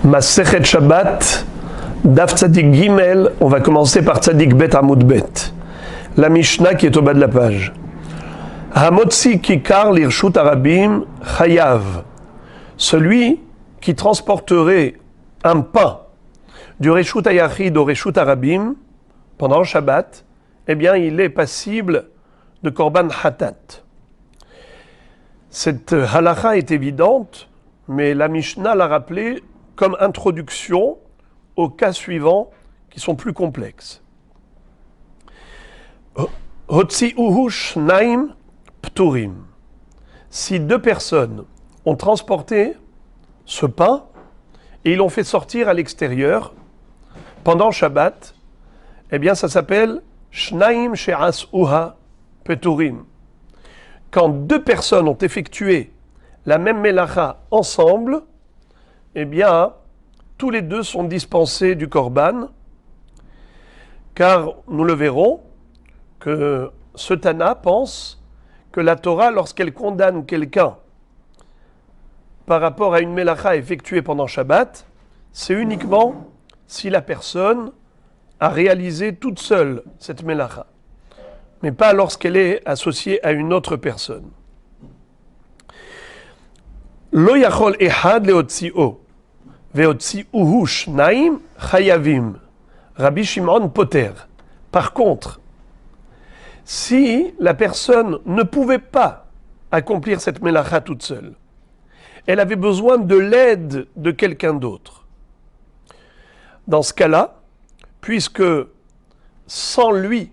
Masechet Shabbat, Daf Tzadik Gimel, on va commencer par Tzadik Bet Amoud Bet. La Mishnah qui est au bas de la page. Hamotzi Kikar Lirshut Arabim Chayav. Celui qui transporterait un pain du Reshut Hayachid au Reshut Arabim pendant le Shabbat, eh bien il est passible de Korban Hatat. Cette halakha est évidente, mais la Mishnah l'a rappelé comme introduction aux cas suivants qui sont plus complexes. Hotzi'uhu shnaim pturim. Si deux personnes ont transporté ce pain et ils l'ont fait sortir à l'extérieur pendant Shabbat, eh bien ça s'appelle shnaim she'as'uha pturim. Quand deux personnes ont effectué la même melacha ensemble, eh bien, tous les deux sont dispensés du korban, car nous le verrons, que ce Tana pense que la Torah, lorsqu'elle condamne quelqu'un par rapport à une melacha effectuée pendant Shabbat, c'est uniquement si la personne a réalisé toute seule cette melacha, mais pas lorsqu'elle est associée à une autre personne. Lo yachol ehad leotzi'o. Veotzi'uhu shnaim chayavim. Rabbi Shimon Poter. Par contre, si la personne ne pouvait pas accomplir cette melacha toute seule, elle avait besoin de l'aide de quelqu'un d'autre. Dans ce cas-là, puisque sans lui,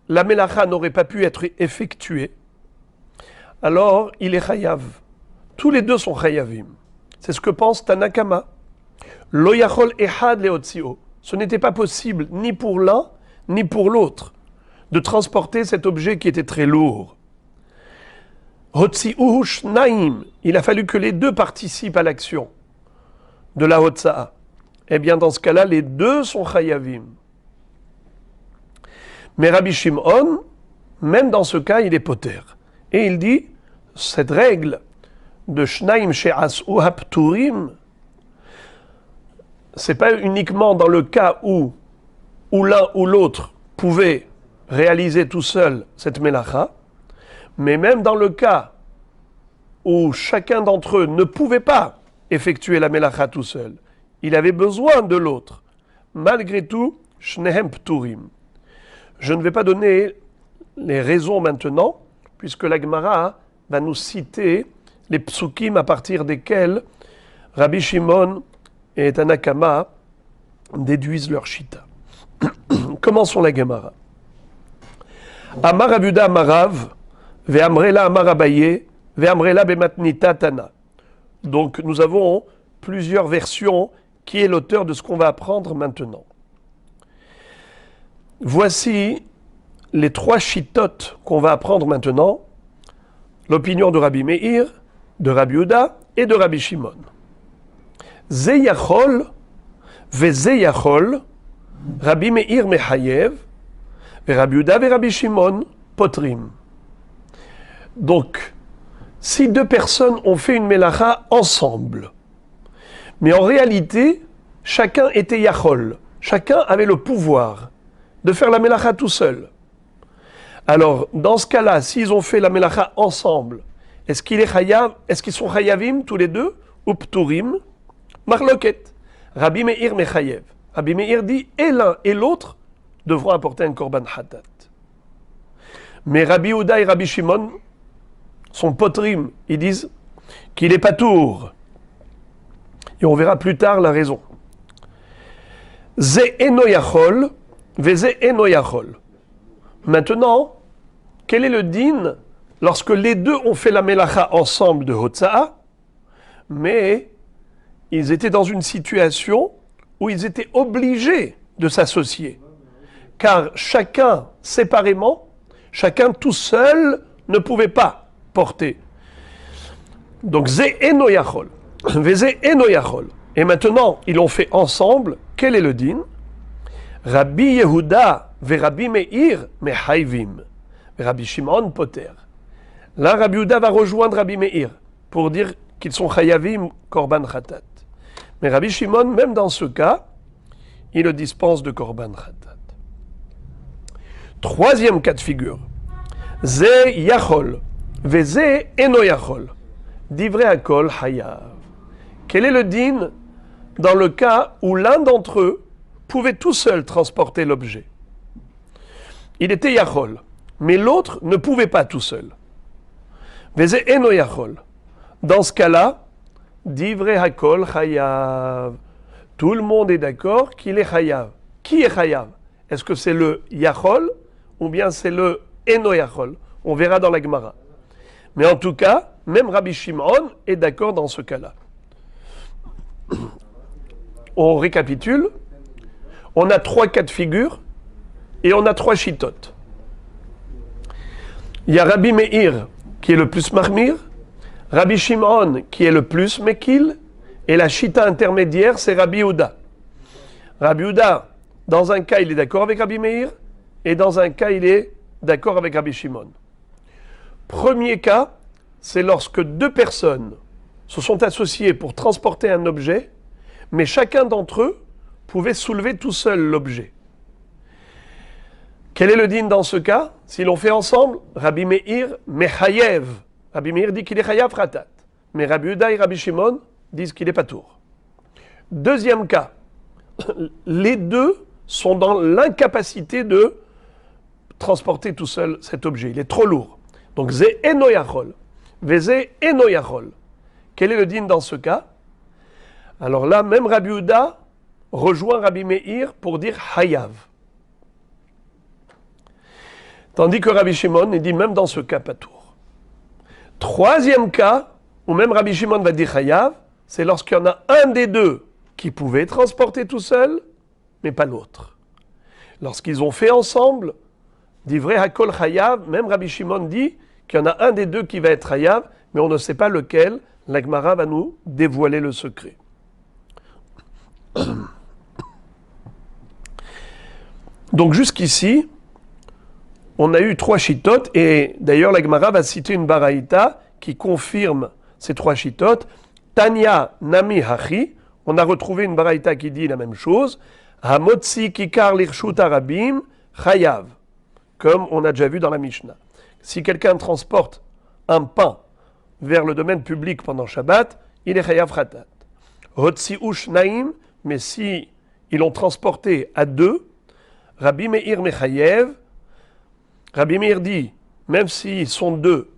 la melacha n'aurait pas pu être effectuée, alors il est chayav. Tous les deux sont chayavim. C'est ce que pense Tanakama. Lo yachol ehad leotzio. Ce n'était pas possible ni pour l'un ni pour l'autre de transporter cet objet qui était très lourd. Hotzi'uhu shnaim. Il a fallu que les deux participent à l'action de la hotza'a. Eh bien, dans ce cas-là, les deux sont chayavim. Mais Rabbi Shimon, même dans ce cas, il est poter. Et il dit, cette règle de shnaim she'as'uha pturim, c'est pas uniquement dans le cas où l'un ou l'autre pouvait réaliser tout seul cette melacha, mais même dans le cas où chacun d'entre eux ne pouvait pas effectuer la melacha tout seul, il avait besoin de l'autre. Malgré tout, shnehem pturim. Je ne vais pas donner les raisons maintenant, puisque la Gemara va nous citer les psukim à partir desquels Rabbi Shimon et Tanakama déduisent leur shita. Commençons la Gemara. Amar Abuda Amarav, ve'amrela Amar Abaye, ve'amrela bematnita Tana. Donc nous avons plusieurs versions qui est l'auteur de ce qu'on va apprendre maintenant. Voici les trois shittot qu'on va apprendre maintenant. L'opinion de Rabbi Meir, de Rabbi Yehuda et de Rabbi Shimon. Ze yachol ve ze yachol, Rabbi Meir mechayev, ve Rabbi Yehuda ve Rabbi Shimon potrim. Donc, si deux personnes ont fait une melacha ensemble, mais en réalité, chacun était yachol, chacun avait le pouvoir de faire la melacha tout seul. Alors, dans ce cas-là, s'ils ont fait la melacha ensemble, est-ce qu'ils sont chayavim tous les deux ou pturim? Marloket. Rabbi Meir mechayev. Rabbi Meir dit et l'un et l'autre devront apporter un korban hatat. Mais Rabbi Yehuda et Rabbi Shimon sont potrim. Ils disent qu'il est patour. Et on verra plus tard la raison. Ze eno yachol, ve ze eno yachol. Maintenant, quel est le din lorsque les deux ont fait la melacha ensemble de hotza'a, mais ils étaient dans une situation où ils étaient obligés de s'associer, car chacun séparément, chacun tout seul ne pouvait pas porter. Donc ze eno yachol, ve ze eno yachol. Et maintenant, ils l'ont fait ensemble. Quel est le din? Rabbi Yehuda ve Rabbi Meir mechayvim, Rabbi Shimon poter. Là, Rabbi Yehuda va rejoindre Rabbi Meir pour dire qu'ils sont chayavim korban chatat. Mais Rabbi Shimon, même dans ce cas, il le dispense de Korban Khatat. Troisième cas de figure. Ze Yachol, Veze Eno Yachol. Divrei Hakol Hayav. Quel est le din dans le cas où l'un d'entre eux pouvait tout seul transporter l'objet? Il était Yachol, mais l'autre ne pouvait pas tout seul. Veze Eno Yachol. Dans ce cas-là, Divrei Hakol Hayav. Tout le monde est d'accord qu'il est Hayav. Qui est Hayav? Est-ce que c'est le Yachol ou bien c'est le Eno Yachol? On verra dans la Gemara. Mais en tout cas, même Rabbi Shimon est d'accord dans ce cas-là. On récapitule. On a 3 cas de figure et on a 3 chitotes. Il y a Rabbi Meir qui est le plus mahmir, Rabbi Shimon qui est le plus mekil, et la chita intermédiaire c'est Rabbi Yehuda. Rabbi Yehuda, dans un cas il est d'accord avec Rabbi Meir et dans un cas il est d'accord avec Rabbi Shimon. Premier cas, c'est lorsque 2 personnes se sont associées pour transporter un objet, mais chacun d'entre eux pouvait soulever tout seul l'objet. Quel est le din dans ce cas? S'ils l'ont fait ensemble, Rabbi Meir mechayev. Rabbi Meir dit qu'il est chayav khatat. Mais Rabbi Yehuda et Rabbi Shimon disent qu'il est patour. Deuxième cas, les deux sont dans l'incapacité de transporter tout seul cet objet. Il est trop lourd. Donc, ze eno yachol, veze eno yachol. Quel est le din dans ce cas? Alors là, même Rabbi Yehuda rejoint Rabbi Meir pour dire hayav. Tandis que Rabbi Shimon, il dit même dans ce cas, patour. Troisième cas, où même Rabbi Shimon va dire hayav, c'est lorsqu'il y en a un des deux qui pouvait transporter tout seul, mais pas l'autre. Lorsqu'ils ont fait ensemble, divrei hakol hayav, même Rabbi Shimon dit qu'il y en a un des deux qui va être hayav, mais on ne sait pas lequel. La Gemara va nous dévoiler le secret. Donc jusqu'ici, on a eu 3 chitotes, et d'ailleurs la Gemara va citer une baraïta qui confirme ces 3 chitotes. Tanya Nami Hachi, on a retrouvé une baraïta qui dit la même chose. Hamotzi Kikar Lirshut Arabim Chayav, comme on a déjà vu dans la Mishnah. Si quelqu'un transporte un pain vers le domaine public pendant Shabbat, il est Chayav Khatat. Hotzi Ushnaim, mais si ils l'ont transporté à 2, Rabbi Meir Mechayev, Rabbi Meir dit, même s'ils sont 2,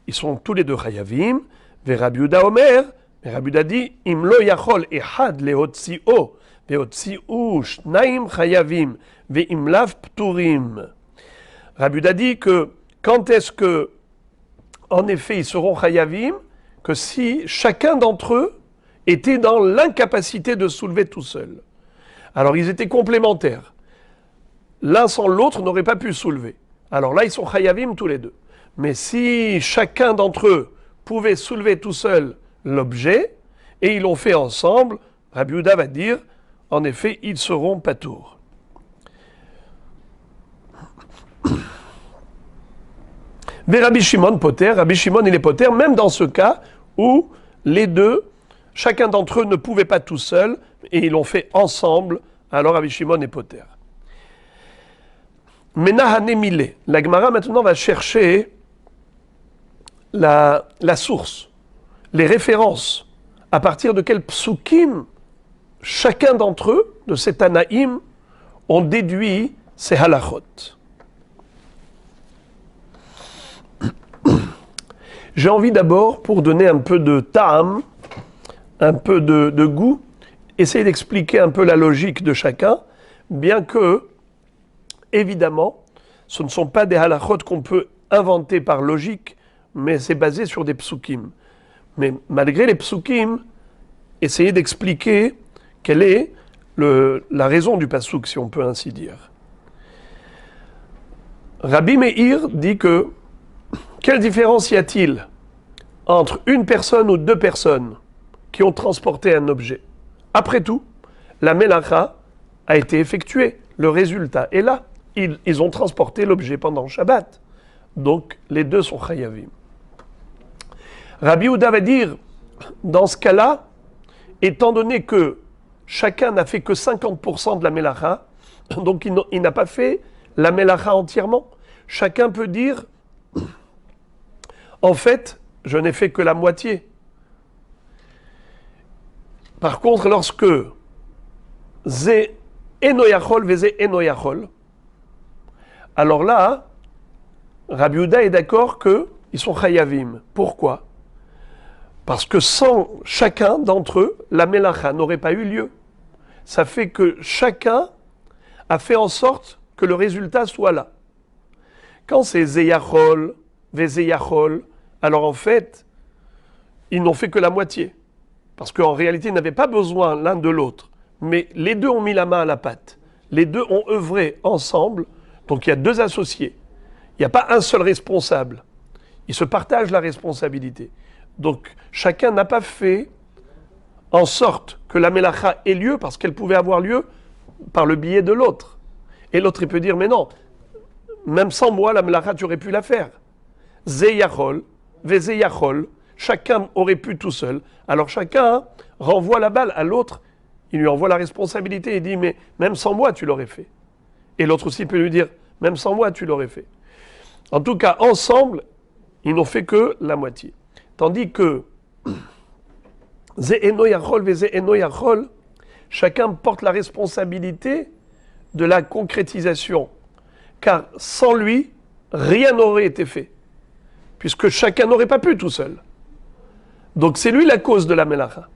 ils sont tous les 2 Chayavim, ve Rabbi Yehuda Omer, mais Rabbi Yehuda dit, Im lo yachol ehad lehotzi'o, ve'hotzi'u shnaim Chayavim, ve'im lav pturim. Rabbi Yehuda dit que, quand est-ce que, en effet, ils seront Chayavim, que si chacun d'entre eux était dans l'incapacité de soulever tout seul. Alors ils étaient complémentaires. L'un sans l'autre n'aurait pas pu soulever. Alors là, ils sont Chayavim tous les 2. Mais si chacun d'entre eux pouvait soulever tout seul l'objet, et ils l'ont fait ensemble, Rabbi Yehuda va dire, en effet, ils seront patour. Mais Rabbi Shimon poter, Rabbi Shimon il est poter, même dans ce cas où les 2, chacun d'entre eux ne pouvait pas tout seul, et ils l'ont fait ensemble, alors Rabbi Shimon est poter. Menahane Mile. La Gemara maintenant va chercher la source, les références, à partir de quel psukim chacun d'entre eux, de ces Tanaïm, ont déduit ces halachot. J'ai envie d'abord, pour donner un peu de ta'am, un peu de goût, essayer d'expliquer un peu la logique de chacun, bien que, évidemment, ce ne sont pas des halachot qu'on peut inventer par logique, mais c'est basé sur des psukim. Mais malgré les psukim, essayez d'expliquer quelle est la raison du pasuk, si on peut ainsi dire. Rabbi Meir dit que quelle différence y a-t-il entre une personne ou 2 personnes qui ont transporté un objet? Après tout, la melacha a été effectuée. Le résultat est là. Ils ont transporté l'objet pendant Shabbat. Donc, les 2 sont chayavim. Rabbi Yehuda va dire, dans ce cas-là, étant donné que chacun n'a fait que 50% de la mélacha, donc il n'a pas fait la mélacha entièrement. Chacun peut dire, en fait, je n'ai fait que la moitié. Par contre, lorsque Zé Enoyachol, Vézé Enoyachol, alors là, Rabbi Yehuda est d'accord qu'ils sont chayavim. Pourquoi? Parce que sans chacun d'entre eux, la mélacha n'aurait pas eu lieu. Ça fait que chacun a fait en sorte que le résultat soit là. Quand c'est Zeyachol, Vézeyachol, alors en fait, ils n'ont fait que la moitié. Parce qu'en réalité, ils n'avaient pas besoin l'un de l'autre. Mais les deux ont mis la main à la pâte. Les deux ont œuvré ensemble. Donc il y a deux associés. Il n'y a pas un seul responsable. Ils se partagent la responsabilité. Donc chacun n'a pas fait en sorte que la mélacha ait lieu parce qu'elle pouvait avoir lieu par le biais de l'autre. Et l'autre, il peut dire, mais non, même sans moi, la mélacha, tu aurais pu la faire. Zeyachol, Vézeyachol, chacun aurait pu tout seul. Alors chacun renvoie la balle à l'autre, il lui envoie la responsabilité et dit, mais même sans moi, tu l'aurais fait. Et l'autre aussi peut lui dire, même sans moi, tu l'aurais fait. En tout cas, ensemble, ils n'ont fait que la moitié. Tandis que Zé'enoyachol, Vézé'enoyachol, chacun porte la responsabilité de la concrétisation. Car sans lui, rien n'aurait été fait. Puisque chacun n'aurait pas pu tout seul. Donc c'est lui la cause de la melacha.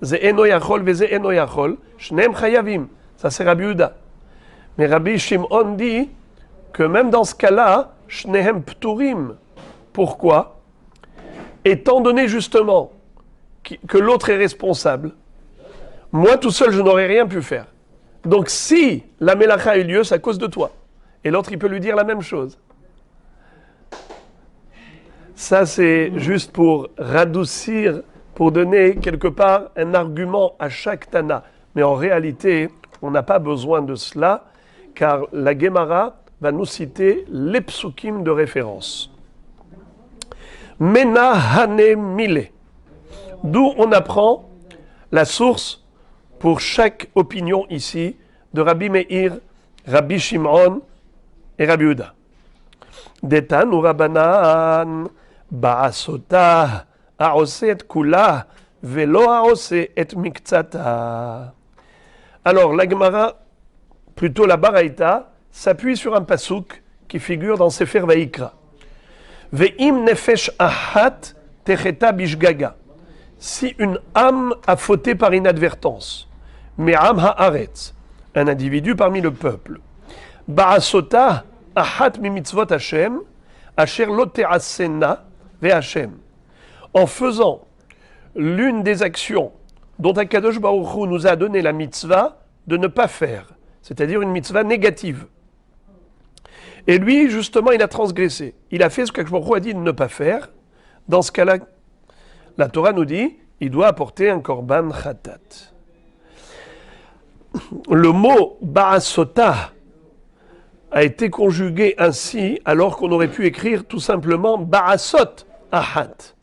Zé'enoyachol, Vézé'enoyachol, shneem chayavim. Ça c'est Rabbi Yehuda. Mais Rabbi Shimon dit que même dans ce cas-là, shnehem pturim. Pourquoi? Étant donné justement que l'autre est responsable, moi tout seul je n'aurais rien pu faire. Donc si la melacha a eu lieu, c'est à cause de toi. Et l'autre il peut lui dire la même chose. Ça c'est juste pour radoucir, pour donner quelque part un argument à chaque Tana. Mais en réalité, on n'a pas besoin de cela, car la Gemara va nous citer les psukim de référence. Mena Hane Mile. D'où on apprend la source pour chaque opinion ici de Rabbi Meir, Rabbi Shimon et Rabbi Yehuda. Detan ou Rabbanan Ba'asota Aose et Kula Velo Aose et Miktsata. Alors la Gemara, plutôt la Baraita, s'appuie sur un pasouk qui figure dans Sefer Vayikra. Ve'im nefesh ahat techeta bishgaga. Si une âme a fauté par inadvertance, me'am haaretz, un individu parmi le peuple, ba'asota ahat mimitzvot Hashem, asher lo te'asena ve'Hashem, en faisant l'une des actions dont Akadosh Baruch Hu nous a donné la mitzvah de ne pas faire, c'est-à-dire une mitzvah négative. Et lui, justement, il a transgressé. Il a fait ce qu'Akadosh Baruch Hu a dit de ne pas faire. Dans ce cas-là, la Torah nous dit, il doit apporter un korban khatat. Le mot ba'asota a été conjugué ainsi, alors qu'on aurait pu écrire tout simplement ba'asot ahat.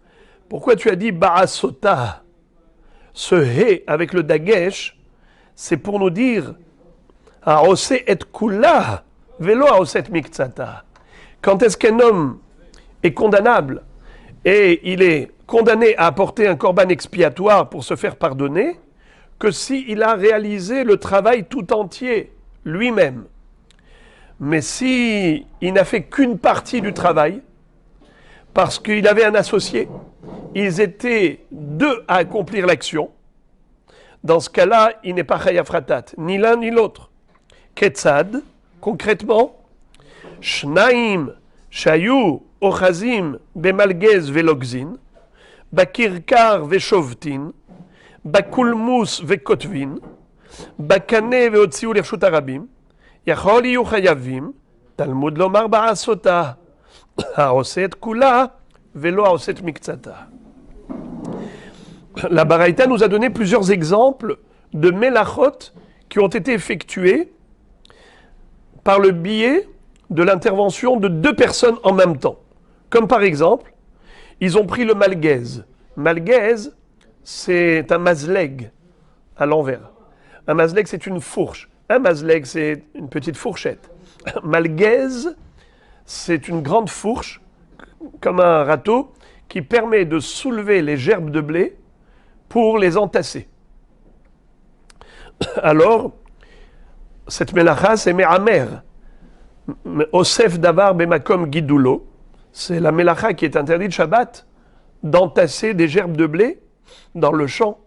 Pourquoi tu as dit ba'asota? Ce he avec le dagesh, c'est pour nous dire aose et kula velo aose et miktsata. Quand est-ce qu'un homme est condamnable et il est condamné à apporter un korban expiatoire pour se faire pardonner, que s'il a réalisé le travail tout entier lui-même. Mais si il n'a fait qu'une partie du travail, parce qu'il avait un associé, ils étaient deux à accomplir l'action, dans ce cas-là, il n'est pas chayav khatat, ni l'un ni l'autre. Ketzad, concrètement, shnaim shayu ochazim bemalgez velogzin, bakirkar veshovtin, bakulmus vekotvin, bakane veotziu lirshut harabim, yachol iyu chayavim, Talmud lomar ba'asota, haoset kula, velo haoset miktsata. La Baraita nous a donné plusieurs exemples de melachot qui ont été effectués par le biais de l'intervention de deux personnes en même temps. Comme par exemple, ils ont pris le malgaise. Malgaise, c'est un mazleg, à l'envers. Un mazleg, c'est une fourche. Un mazleg, c'est une petite fourchette. Malgaise, c'est une grande fourche, comme un râteau, qui permet de soulever les gerbes de blé pour les entasser. Alors, cette melacha, c'est me'amer. Osef davar bemakom gidulo. C'est la melacha qui est interdite Shabbat, d'entasser des gerbes de blé dans le champ.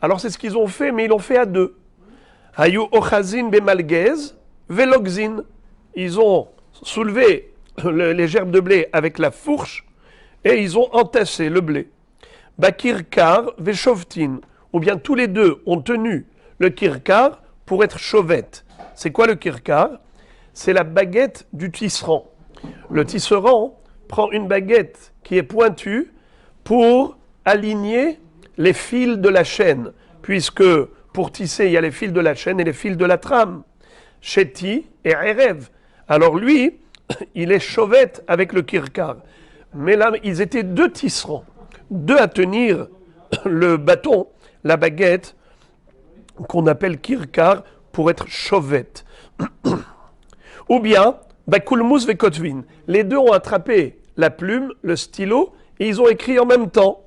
Alors c'est ce qu'ils ont fait, mais ils l'ont fait à deux. Hayu ochazin bemalgez velogzin. Ils ont soulevé les gerbes de blé avec la fourche et ils ont entassé le blé. Bakirkar veshovtin. Ou bien tous les deux ont tenu le kirkar pour être chauvette. C'est quoi le kirkar? C'est la baguette du tisserand. Le tisserand prend une baguette qui est pointue pour aligner les fils de la chaîne, puisque pour tisser, il y a les fils de la chaîne et les fils de la trame. Chéti et Erev. Alors lui, il est chauvette avec le kirkar. Mais là, ils étaient deux tisserands, deux à tenir le bâton, la baguette, qu'on appelle kirkar, pour être chauvette. Ou bien, Bakulmus vekotvin. Les deux ont attrapé la plume, le stylo, et ils ont écrit en même temps.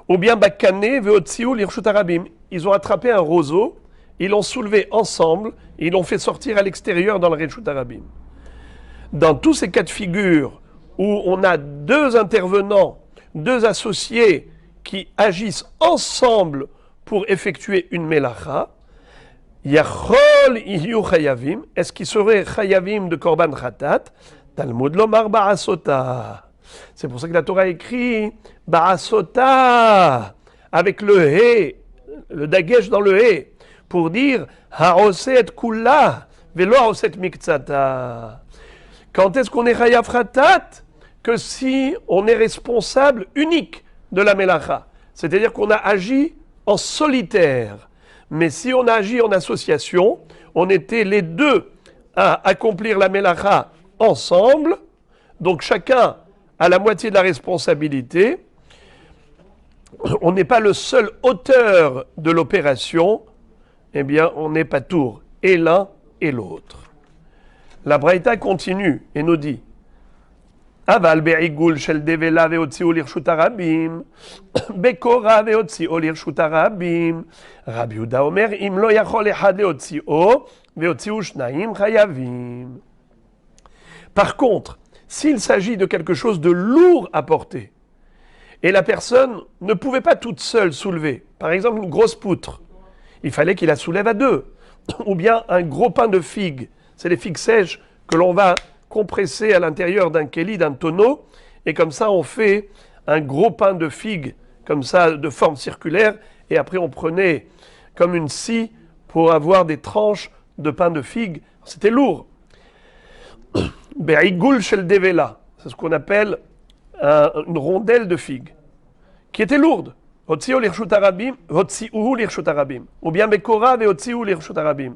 Ou bien, Bakane veotziu lirshut harabim. Ils ont attrapé un roseau, ils l'ont soulevé ensemble, et ils l'ont fait sortir à l'extérieur dans le rishut harabim. Dans tous ces cas de figure où on a deux intervenants, deux associés qui agissent ensemble pour effectuer une melacha, Yachol iyu chayavim, est-ce qu'ils seraient chayavim de korban khatat? Talmud lomar ba'asota. C'est pour ça que la Torah écrit ba'asota avec le he, le dagesh dans le he, pour dire ha'oset kula velo ha'oset miktsata. Quand est-ce qu'on est chayav khatat? Que si on est responsable unique de la melacha, c'est-à-dire qu'on a agi en solitaire. Mais si on a agi en association, on était les deux à accomplir la melacha ensemble, donc chacun a la moitié de la responsabilité. On n'est pas le seul auteur de l'opération, eh bien on n'est pas tour, et l'un et l'autre. La Braïta continue et nous dit Aval be'igul shel devela ve'otzi'u lirshut harabim, bekora ve'otzi'u lirshut harabim. Rabbi Yehuda omer, im lo yachol echad le'otzi'u, ve'otzi'u shnayim chayavim. Par contre, s'il s'agit de quelque chose de lourd à porter, et la personne ne pouvait pas toute seule soulever, par exemple une grosse poutre, il fallait qu'il la soulève à deux, ou bien un gros pain de figues, c'est les figues sèches que l'on va compressé à l'intérieur d'un kéli, d'un tonneau, et comme ça on fait un gros pain de figue, comme ça de forme circulaire, et après on prenait comme une scie pour avoir des tranches de pain de figue. C'était lourd. Be'igul shel devela, c'est ce qu'on appelle une rondelle de figue, qui était lourde. Hotzi'u lirshut harabim, hotzi'uhu lirshut harabim, ou bien bekora ve'hotzi'u lirshut harabim.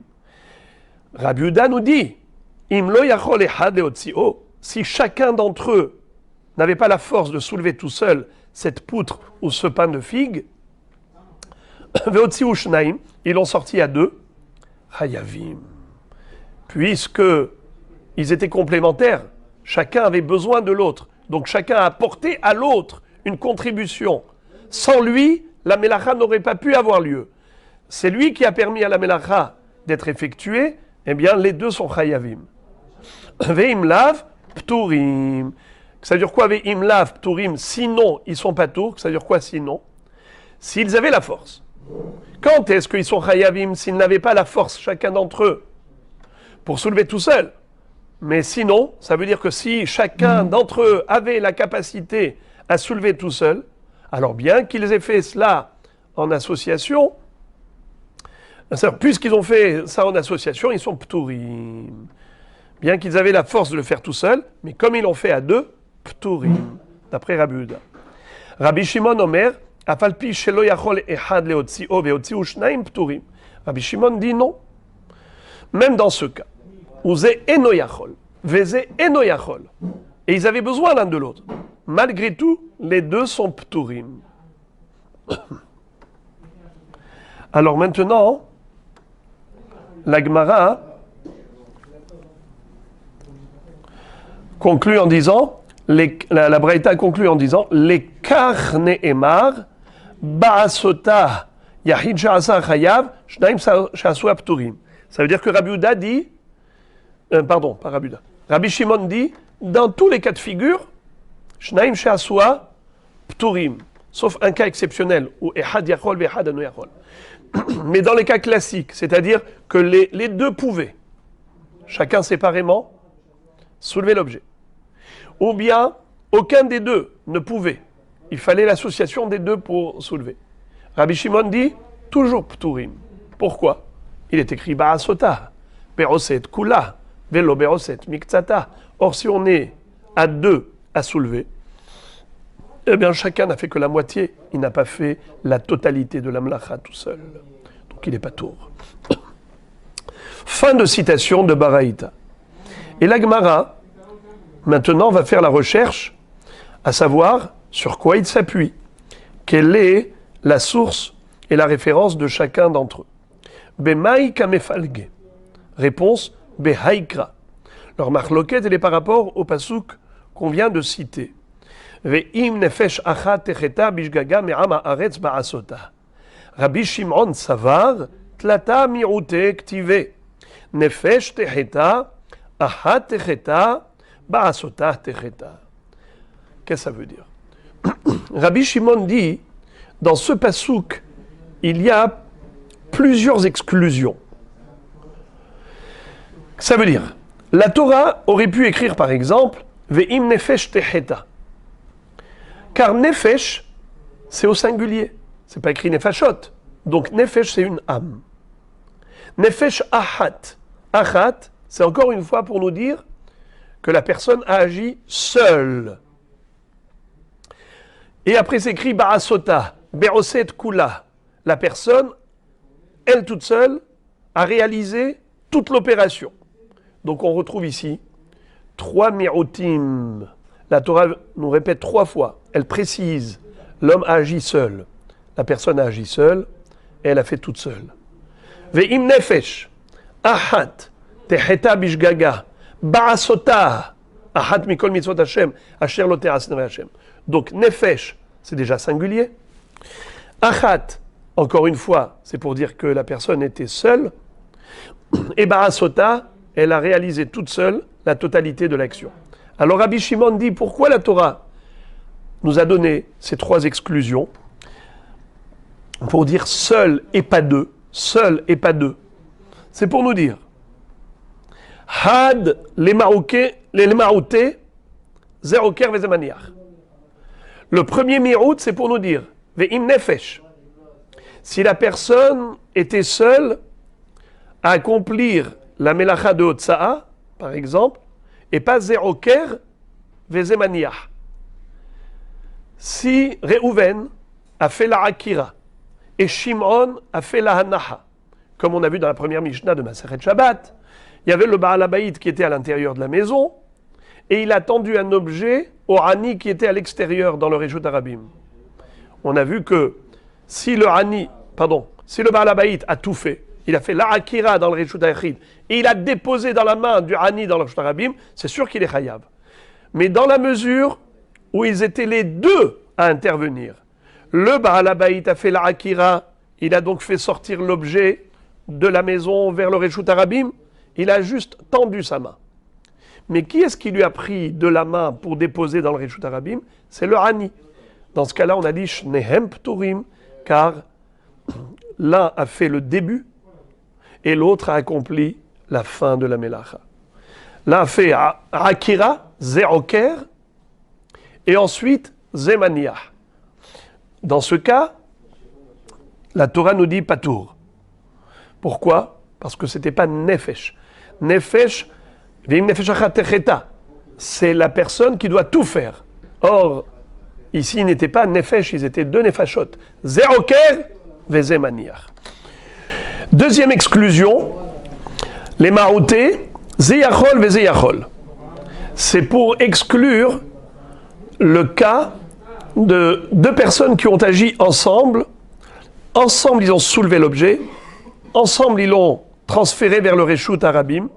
Rabbi Yehuda nous dit si chacun d'entre eux n'avait pas la force de soulever tout seul cette poutre ou ce pain de figue, ils l'ont sorti à deux, puisque ils étaient complémentaires, chacun avait besoin de l'autre, donc chacun a apporté à l'autre une contribution. Sans lui, la melacha n'aurait pas pu avoir lieu. C'est lui qui a permis à la melacha d'être effectuée, eh bien les deux sont chayavim. Ve'imlav pturim. Ça veut dire quoi ve'imlav pturim? Sinon, ils sont pas tours. Ça veut dire quoi sinon? S'ils avaient la force. Quand est-ce qu'ils sont chayavim? S'ils n'avaient pas la force, chacun d'entre eux, pour soulever tout seul. Mais sinon, ça veut dire que si chacun d'entre eux avait la capacité à soulever tout seul, alors bien qu'ils aient fait cela en association, puisqu'ils ont fait ça en association, ils sont pturim. Bien qu'ils avaient la force de le faire tout seul, mais comme ils l'ont fait à deux, pturim, d'après Rabbi Yehuda. Rabbi Shimon Omer, afalpi shelo yachol echad leotzi'o veotzi'u shnaim pturim. Rabbi Shimon dit non. Même dans ce cas, où ze eno yachol, veze eno yachol, et ils avaient besoin l'un de l'autre. Malgré tout, les deux sont pturim. Alors maintenant, la Gemara conclut en disant, la Braïta conclut en disant, les karne emar, ba'asota, yahid sha'asa chayav, shnaim sha'asua pturim. Ça veut dire que Rabbi Yehuda dit, pardon, pas Rabbi Yehuda, Rabbi Shimon dit, dans tous les cas de figure, shnaim sha'asua pturim, sauf un cas exceptionnel, où ehad yachol ve'ehad ano yachol. Mais dans les cas classiques, c'est-à-dire que les deux pouvaient, chacun séparément, soulever l'objet. Ou bien, aucun des deux ne pouvait. Il fallait l'association des deux pour soulever. Rabbi Shimon dit, toujours pturim. Pourquoi? Il est écrit ba'asota, beroset kula, velo beroset miktsata. Or, si on est à deux à soulever, eh bien, chacun n'a fait que la moitié. Il n'a pas fait la totalité de la mlacha tout seul. Donc, il n'est pas tour. Fin de citation de Baraïta. Et la Gemara, maintenant, va faire la recherche, à savoir sur quoi il s'appuie. Quelle est la source et la référence de chacun d'entre eux. Bemaï kamefalge. Réponse, behaïkra. Leur marloquette, elle est par rapport au pasouk qu'on vient de citer. Ve'im nefesh achat techeta bishgaga me'ama aretz ba'asota. Rabbi Shimon savar, tlata mi'ute ktive. Nefesh techeta, achat techeta, ba'asota techeta. Qu'est-ce que ça veut dire? Rabbi Shimon dit, dans ce pasouk, il y a plusieurs exclusions. Ça veut dire, la Torah aurait pu écrire par exemple, Ve'im nefesh techeta. Car nefesh, c'est au singulier. C'est pas écrit nefashot. Donc nefesh, c'est une âme. Nefesh achat. Achat, c'est encore une fois pour nous dire que la personne a agi seule. Et après c'est écrit ba'asota, beroset kula. La personne, elle toute seule, a réalisé toute l'opération. Donc on retrouve ici 3 mi'otim. La Torah nous répète 3 fois. Elle précise, l'homme a agi seul. La personne a agi seule, et elle a fait toute seule. Ve'im nefesh, achat, techeta bishgaga, ba'asota, achat mikol mitzvot Hashem, asher lo terasne Hashem. Donc nefesh, c'est déjà singulier. Achat, encore une fois, c'est pour dire que la personne était seule. Et ba'asota, elle a réalisé toute seule la totalité de l'action. Alors Rabbi Shimon dit, pourquoi la Torah nous a donné ces 3 exclusions? Pour dire seul et pas deux. Seul et pas deux. C'est pour nous dire, had les marouté, zeroker vezemaniach. Le premier mirout, c'est pour nous dire, ve'im nefesh. Si la personne était seule à accomplir la melacha de Hotsa'a, par exemple, et pas zeroker vezemaniach. Si Réhouven a fait la Akira et Shimon a fait la Hanaha, comme on a vu dans la première Mishnah de Maseret Shabbat, il y avait le Baal Habayit qui était à l'intérieur de la maison et il a tendu un objet au Hani qui était à l'extérieur dans le Reshut Harabim. On a vu que si le Baal Habayit a tout fait, il a fait la Akira dans le Reshut Hayachid et il a déposé dans la main du Hani dans le Reshut Harabim, c'est sûr qu'il est Chayav. Mais dans la mesure où ils étaient les deux à intervenir. Le Baal Habayit a fait la Akira, il a donc fait sortir l'objet de la maison vers le Reshut Harabim, il a juste tendu sa main. Mais qui est-ce qui lui a pris de la main pour déposer dans le Reshut Harabim? C'est le Hani. Dans ce cas-là, on a dit Shnehem Pturim, car l'un a fait le début et l'autre a accompli la fin de la Melacha. L'un a fait Akira, Zeroker, et ensuite Zemaniah. Dans ce cas, la Torah nous dit Patour. Pourquoi? Parce que ce n'était pas Nefesh. Nefesh, Vim Nefesh Achat Techeta, c'est la personne qui doit tout faire. Or, ici, ils n'étaient pas Nefesh, ils étaient 2 Nefashot. Zeroker, Vezemaniah. Deuxième exclusion, les Maroutés, Zeyachol, Vezeyachol. C'est pour exclure le cas de 2 personnes qui ont agi ensemble Ensemble, ils ont soulevé l'objet. Ensemble, ils l'ont transféré vers le Reshut Arabim.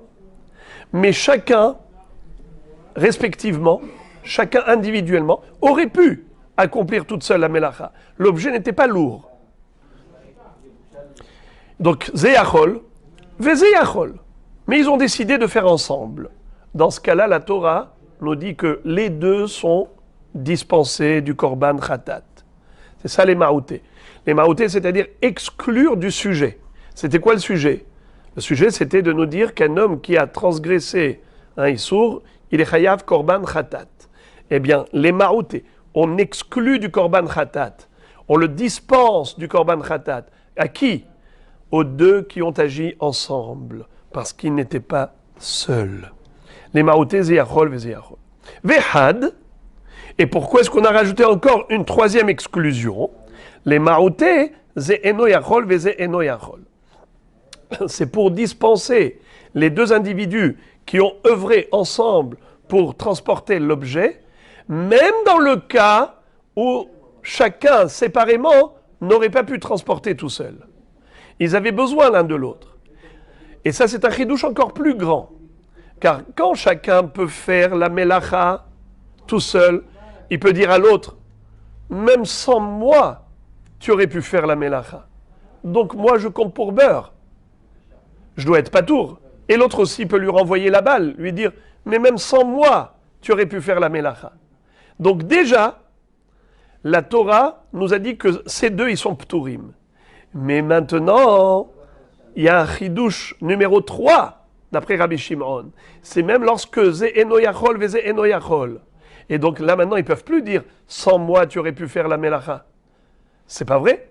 Mais chacun, respectivement, chacun individuellement, aurait pu accomplir toute seule la Melacha. L'objet n'était pas lourd. Donc, Zeyachol, Vezeyachol. Mais ils ont décidé de faire ensemble. Dans ce cas-là, la Torah nous dit que les deux sont dispensés du Korban Khatat. C'est ça les Maoutés. Les Maoutés, c'est-à-dire exclure du sujet. C'était quoi le sujet? Le sujet, c'était de nous dire qu'un homme qui a transgressé un Issour, il est Chayav Korban Khatat. Eh bien, les Maoutés, on exclut du Korban Khatat. On le dispense du Korban Khatat. À qui? Aux deux qui ont agi ensemble, parce qu'ils n'étaient pas seuls. Les Maoutés, Zeyachol, Vezeyachol. Vehad, et pourquoi est-ce qu'on a rajouté encore une troisième exclusion? Les Maoutés, Ze'eno Yachol, Vezeyeno Yachol. C'est pour dispenser les deux individus qui ont œuvré ensemble pour transporter l'objet, même dans le cas où chacun séparément n'aurait pas pu transporter tout seul. Ils avaient besoin l'un de l'autre. Et ça, c'est un chidouche encore plus grand. Car quand chacun peut faire la melacha tout seul, il peut dire à l'autre, même sans moi, tu aurais pu faire la melacha. Donc moi, je compte pour beurre. Je dois être patour. Et l'autre aussi peut lui renvoyer la balle, lui dire, mais même sans moi, tu aurais pu faire la melacha. Donc déjà, la Torah nous a dit que ces deux, ils sont pturim. Mais maintenant, il y a un chidouche numéro 3, d'après Rabbi Shimon. C'est même lorsque Ze'eno Yachol, Vezeyeno Yachol. Et donc là maintenant, ils ne peuvent plus dire, sans moi, tu aurais pu faire la melacha. C'est pas vrai.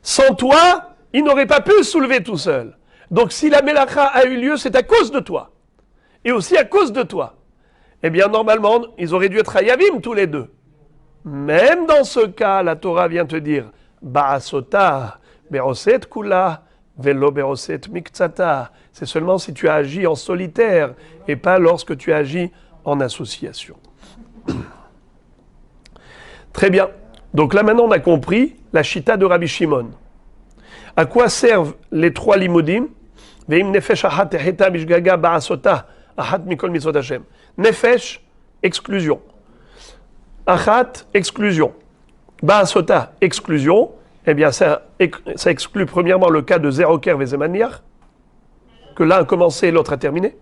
Sans toi, il n'aurait pas pu soulever tout seul. Donc si la melacha a eu lieu, c'est à cause de toi. Et aussi à cause de toi. Eh bien, normalement, ils auraient dû être hayavim tous les deux. Même dans ce cas, la Torah vient te dire, Ba'asota, Be'oset kula, Velo Be'oset miktsata. C'est seulement si tu as agi en solitaire et pas lorsque tu agis en association. Très bien. Donc là maintenant, on a compris la chita de Rabbi Shimon. À quoi servent les trois limodim? Ve'im nefesh achat teheta bishgaga ba'asota achat mikol mitzvot Hashem. Nefesh, exclusion. Achat, exclusion. Ba'asota, exclusion. Eh bien, ça exclut premièrement le cas de Zeroker Vezemaniach, que l'un a commencé et l'autre a terminé.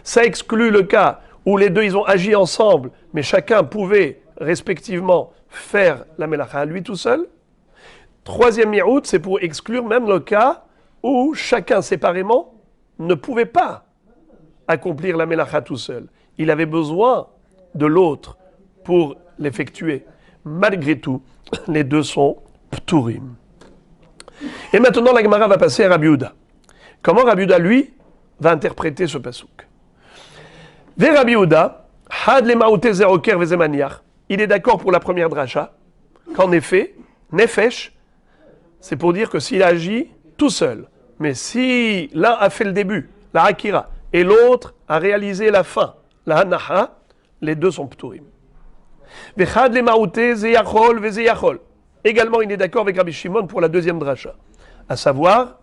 Ça exclut le cas où les deux, ils ont agi ensemble, mais chacun pouvait respectivement faire la melacha à lui tout seul. Troisième mi'out, c'est pour exclure même le cas où chacun séparément ne pouvait pas accomplir la melacha tout seul. Il avait besoin de l'autre pour l'effectuer. Malgré tout, les deux sont pturim. Et maintenant, la Gemara va passer à Rabbi Yehuda. Comment Rabbi Yehuda, lui, va interpréter ce pasouk? Ve Rabbi Yehuda, had le maouté zeroker vezemaniach. Il est d'accord pour la première dracha, qu'en effet, nefesh, c'est pour dire que s'il agit tout seul, mais si l'un a fait le début, la hakira, et l'autre a réalisé la fin, la hanaha, les deux sont pturim. Ve had le maouté zeyachol vezeyachol. Également, il est d'accord avec Rabbi Shimon pour la deuxième dracha, à savoir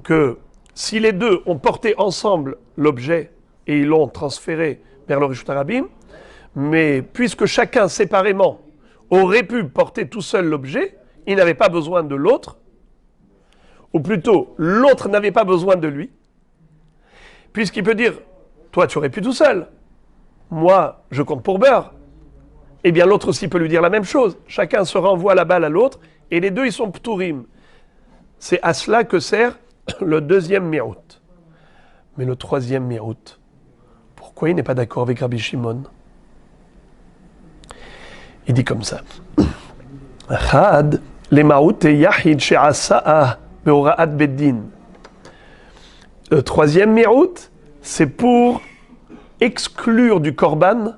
que si les deux ont porté ensemble l'objet et ils l'ont transféré vers le Reshut Harabim, mais puisque chacun séparément aurait pu porter tout seul l'objet, il n'avait pas besoin de l'autre, ou plutôt l'autre n'avait pas besoin de lui, puisqu'il peut dire, toi tu aurais pu tout seul, moi je compte pour beurre. Eh bien l'autre aussi peut lui dire la même chose. Chacun se renvoie la balle à l'autre et les deux ils sont pturim. C'est à cela que sert le deuxième mi'out. Mais le troisième mi'out, pourquoi il n'est pas d'accord avec Rabbi Shimon? Il dit comme ça. Chad le ma'out et yahid she'asa'a be'ora'at beddin. Le troisième mi'out, c'est pour exclure du korban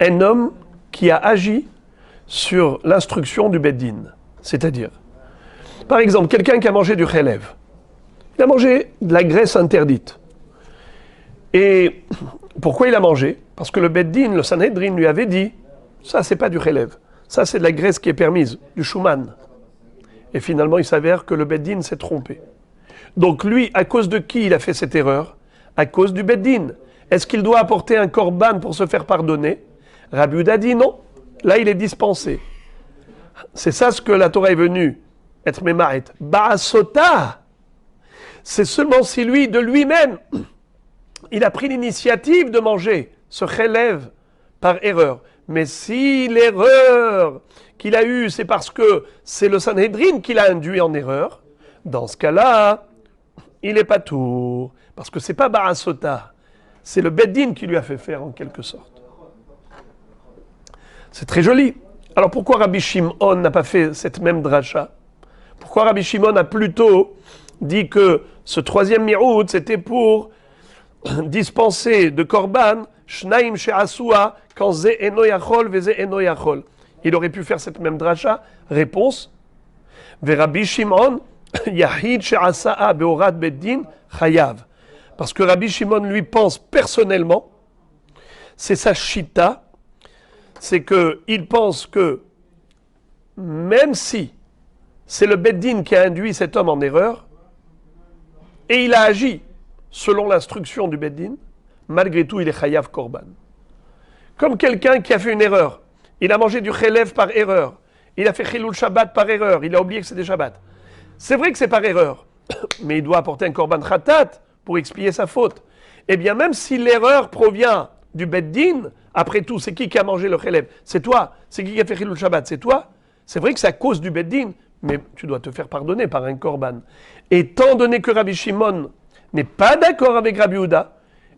un homme qui a agi sur l'instruction du Beddin. C'est-à-dire, par exemple, quelqu'un qui a mangé du chelev. Il a mangé de la graisse interdite. Et pourquoi il a mangé? Parce que le Beddin, le Sanhedrin, lui avait dit, ça c'est pas du chelev, ça c'est de la graisse qui est permise, du shuman. Et finalement, il s'avère que le Beddin s'est trompé. Donc lui, à cause de qui il a fait cette erreur? À cause du Beddin. Est-ce qu'il doit apporter un korban pour se faire pardonner? Rabbi Yehuda dit non. Là, il est dispensé. C'est ça ce que la Torah est venue être mémaret. Ba'asota. C'est seulement si lui, de lui-même, il a pris l'initiative de manger ce chelev par erreur. Mais si l'erreur qu'il a eue, c'est parce que c'est le Sanhedrin qui l'a induit en erreur, dans ce cas-là, il n'est pas tour. Parce que c'est pas Ba'asota. C'est le Beddin qui lui a fait faire en quelque sorte. C'est très joli. Alors pourquoi Rabbi Shimon n'a pas fait cette même dracha? Pourquoi Rabbi Shimon a plutôt dit que ce troisième mirout, c'était pour dispenser de korban shnaim she'asua quand ze eno yachol ve ze eno yachol. Il aurait pu faire cette même dracha. Réponse. Ve Rabbi Shimon yahid she'asa'a beorat beddin chayav. Parce que Rabbi Shimon lui pense personnellement, c'est sa shita, c'est qu'il pense que même si c'est le Beddin qui a induit cet homme en erreur, et il a agi selon l'instruction du Beddin, malgré tout il est chayav korban. Comme quelqu'un qui a fait une erreur, il a mangé du chelev par erreur, il a fait chilul shabbat par erreur, il a oublié que c'était shabbat. C'est vrai que c'est par erreur, mais il doit apporter un korban khatat pour expier sa faute. Eh bien, même si l'erreur provient du Beddin, après tout, c'est qui a mangé le chelev? C'est toi. C'est qui a fait chilul shabbat? C'est toi. C'est vrai que c'est à cause du Beddin, mais tu dois te faire pardonner par un korban. Étant donné que Rabbi Shimon n'est pas d'accord avec Rabbi Yehuda,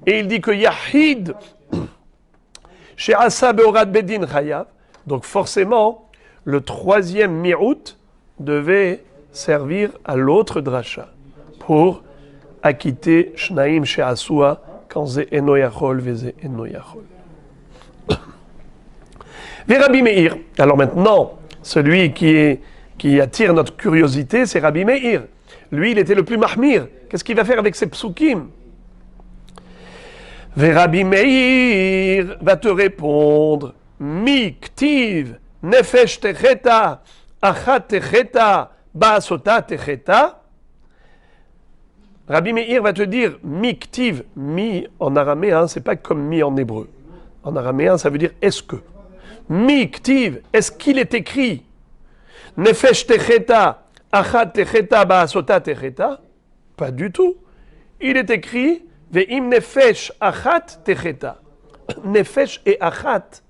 et il dit que Yahid, chez Asa Beorat Beddin Chayav, donc forcément, le troisième mirout devait servir à l'autre dracha, pour acquitter Shnaim chez Asua, quand Ze Eno Yachol, Ve Ze Eno Yachol. Ve Rabbi Meir, alors maintenant, celui qui attire notre curiosité, c'est Rabbi Meir. Lui, il était le plus mahmir. Qu'est-ce qu'il va faire avec ses psukim? Ve Rabbi Meir va te répondre, Mi ktiv nefesh techeta, achat techeta, ba'asota techeta. Rabbi Meir va te dire, Mi ktiv, mi en araméen, c'est pas comme mi en hébreu. En araméen, ça veut dire est-ce que. Mi ktiv, est-ce qu'il est écrit Nefesh techeta, achat techeta, ba'asota techeta? Pas du tout. Il est écrit ve'im nefesh achat techeta. Nefesh et achat,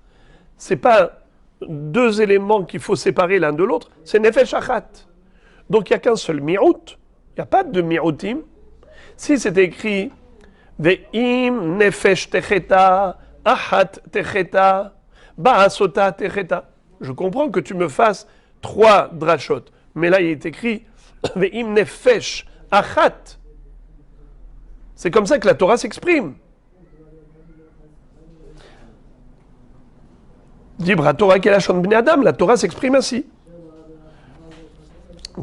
c'est pas deux éléments qu'il faut séparer l'un de l'autre, c'est nefesh achat. Donc il n'y a qu'un seul mi'out, il n'y a pas de mi'outim. Si c'est écrit ve'im nefesh techeta, achat techeta, ba'asota techeta, je comprends que tu me fasses 3 drachot, mais là il est écrit ve'im nefesh achat. C'est comme ça que la Torah s'exprime. Dibra Torah kelashon bnei Adam, la Torah s'exprime ainsi.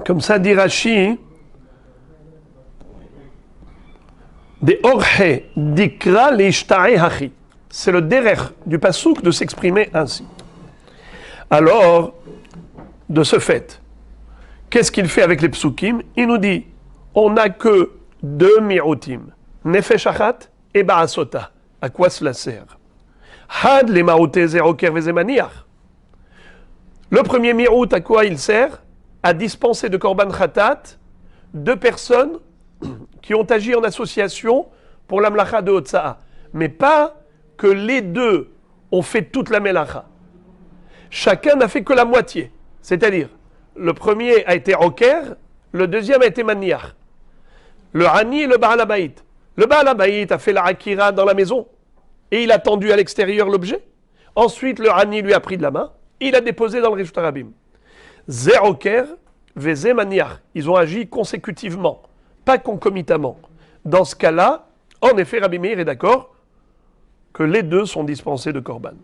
Comme ça dit Rashi, de orhe dikra leishtae hachi. C'est le derech du pasuk de s'exprimer ainsi. Alors, de ce fait, qu'est-ce qu'il fait avec les psukim? Il nous dit, on n'a que 2 mi'outim, nefesh achat et ba'asota. À quoi cela sert? Had le ma'ote zeroker vezemaniach. Le premier mi'out, à quoi il sert? À dispenser de korban khatat 2 personnes qui ont agi en association pour la melacha de Hotza'a. Mais pas que les 2 ont fait toute la melacha. Chacun n'a fait que la moitié. C'est-à-dire, le premier a été roker, le deuxième a été maniach. Le Hani et le Baal Habayit. Le Baal Habayit a fait la Akira dans la maison et il a tendu à l'extérieur l'objet. Ensuite, le Hani lui a pris de la main et il a déposé dans le Rishut Harabim. Ze Roker, ve Ze Maniach. Ils ont agi consécutivement, pas concomitamment. Dans ce cas-là, en effet, Rabbi Meir est d'accord que les 2 sont dispensés de korban.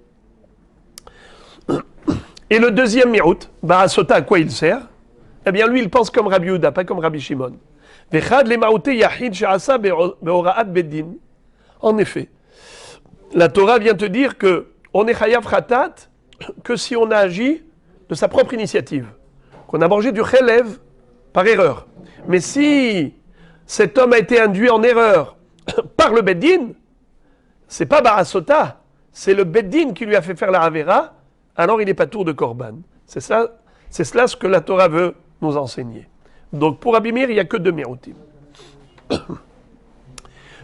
Et le deuxième mi'out, Ba'asota, à quoi il sert? Eh bien, lui, il pense comme Rabbi Yehuda, pas comme Rabbi Shimon. En effet, la Torah vient te dire que on est chayav khatat que si on a agi de sa propre initiative, qu'on a mangé du chelev par erreur. Mais si cet homme a été induit en erreur par le Beddin, c'est pas Barasota, c'est le Beddin qui lui a fait faire la Avera, alors il n'est pas tour de Korban. C'est cela ce que la Torah veut nous enseigner. Donc pour Abimir, il n'y a que deux Miroutim.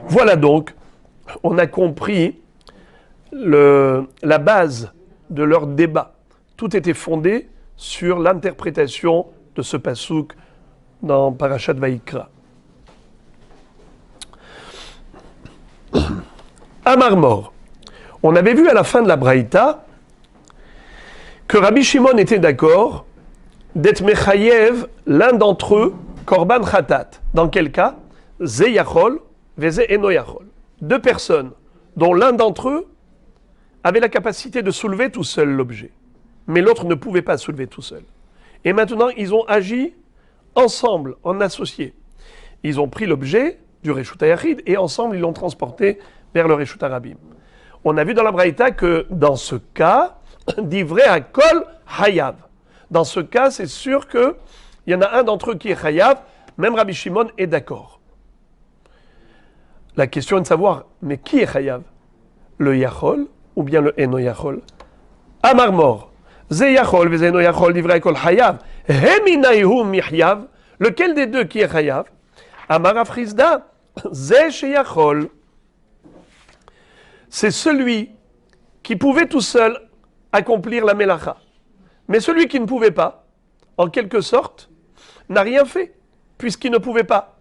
Voilà donc, on a compris la base de leur débat. Tout était fondé sur l'interprétation de ce pasouk dans Parashat Vayikra. Amar Mor. On avait vu à la fin de la Braïta que Rabbi Shimon était d'accord d'être Mechayev, l'un d'entre eux, Korban Khatat. Dans quel cas? Ze Yachol, Veze Eno Yachol. Deux personnes dont l'un d'entre eux avait la capacité de soulever tout seul l'objet, mais l'autre ne pouvait pas soulever tout seul. Et maintenant, ils ont agi ensemble, en associés. Ils ont pris l'objet du Reshut HaYachid et ensemble, ils l'ont transporté vers le Reshut HaRabim. On a vu dans la Braïta que dans ce cas, d'ivrei hakol hayav. Dans ce cas, c'est sûr qu'il y en a un d'entre eux qui est hayav, même Rabbi Shimon est d'accord. La question est de savoir, mais qui est hayav? Le Yachol ou bien le Eno Yachol? Amar Mor. Ze Yachol, Veze Eno Yachol, d'ivrei hakol hayav. Heminayhu mihyav. Lequel des deux qui est hayav? Amar Afrizda. Ze Sheyachol. C'est celui qui pouvait tout seul accomplir la Melacha. Mais celui qui ne pouvait pas, en quelque sorte, n'a rien fait, puisqu'il ne pouvait pas.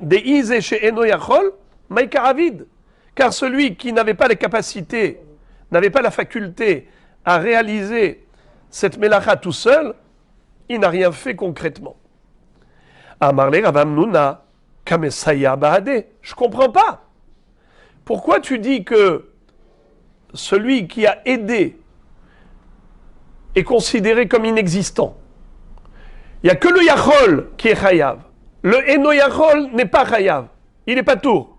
Deize chez Eno Yachol, Maïka Avid. Car celui qui n'avait pas les capacités, n'avait pas la faculté à réaliser cette Melacha tout seul, il n'a rien fait concrètement. Amarle Ravamnuna, Kamesaya Bahade. Je comprends pas. Pourquoi tu dis que celui qui a aidé est considéré comme inexistant? Il n'y a que le Yachol qui est Chayav. Le Eno Yachol n'est pas Chayav. Il n'est pas tour.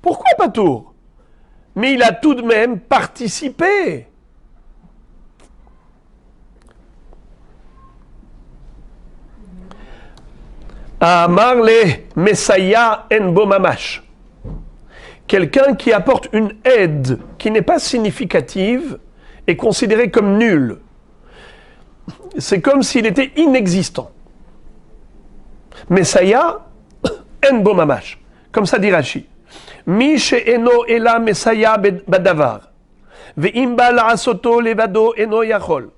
Pourquoi pas tour? Mais il a tout de même participé. Amarle Messiah en Bomamash. Quelqu'un qui apporte une aide qui n'est pas significative est considéré comme nul. C'est comme s'il était inexistant. Messiah en Bomamash. Comme ça dit Rashi. Mi she'eno ela Messiah badavar. Ve'im ba la'asoto levado eno yachol.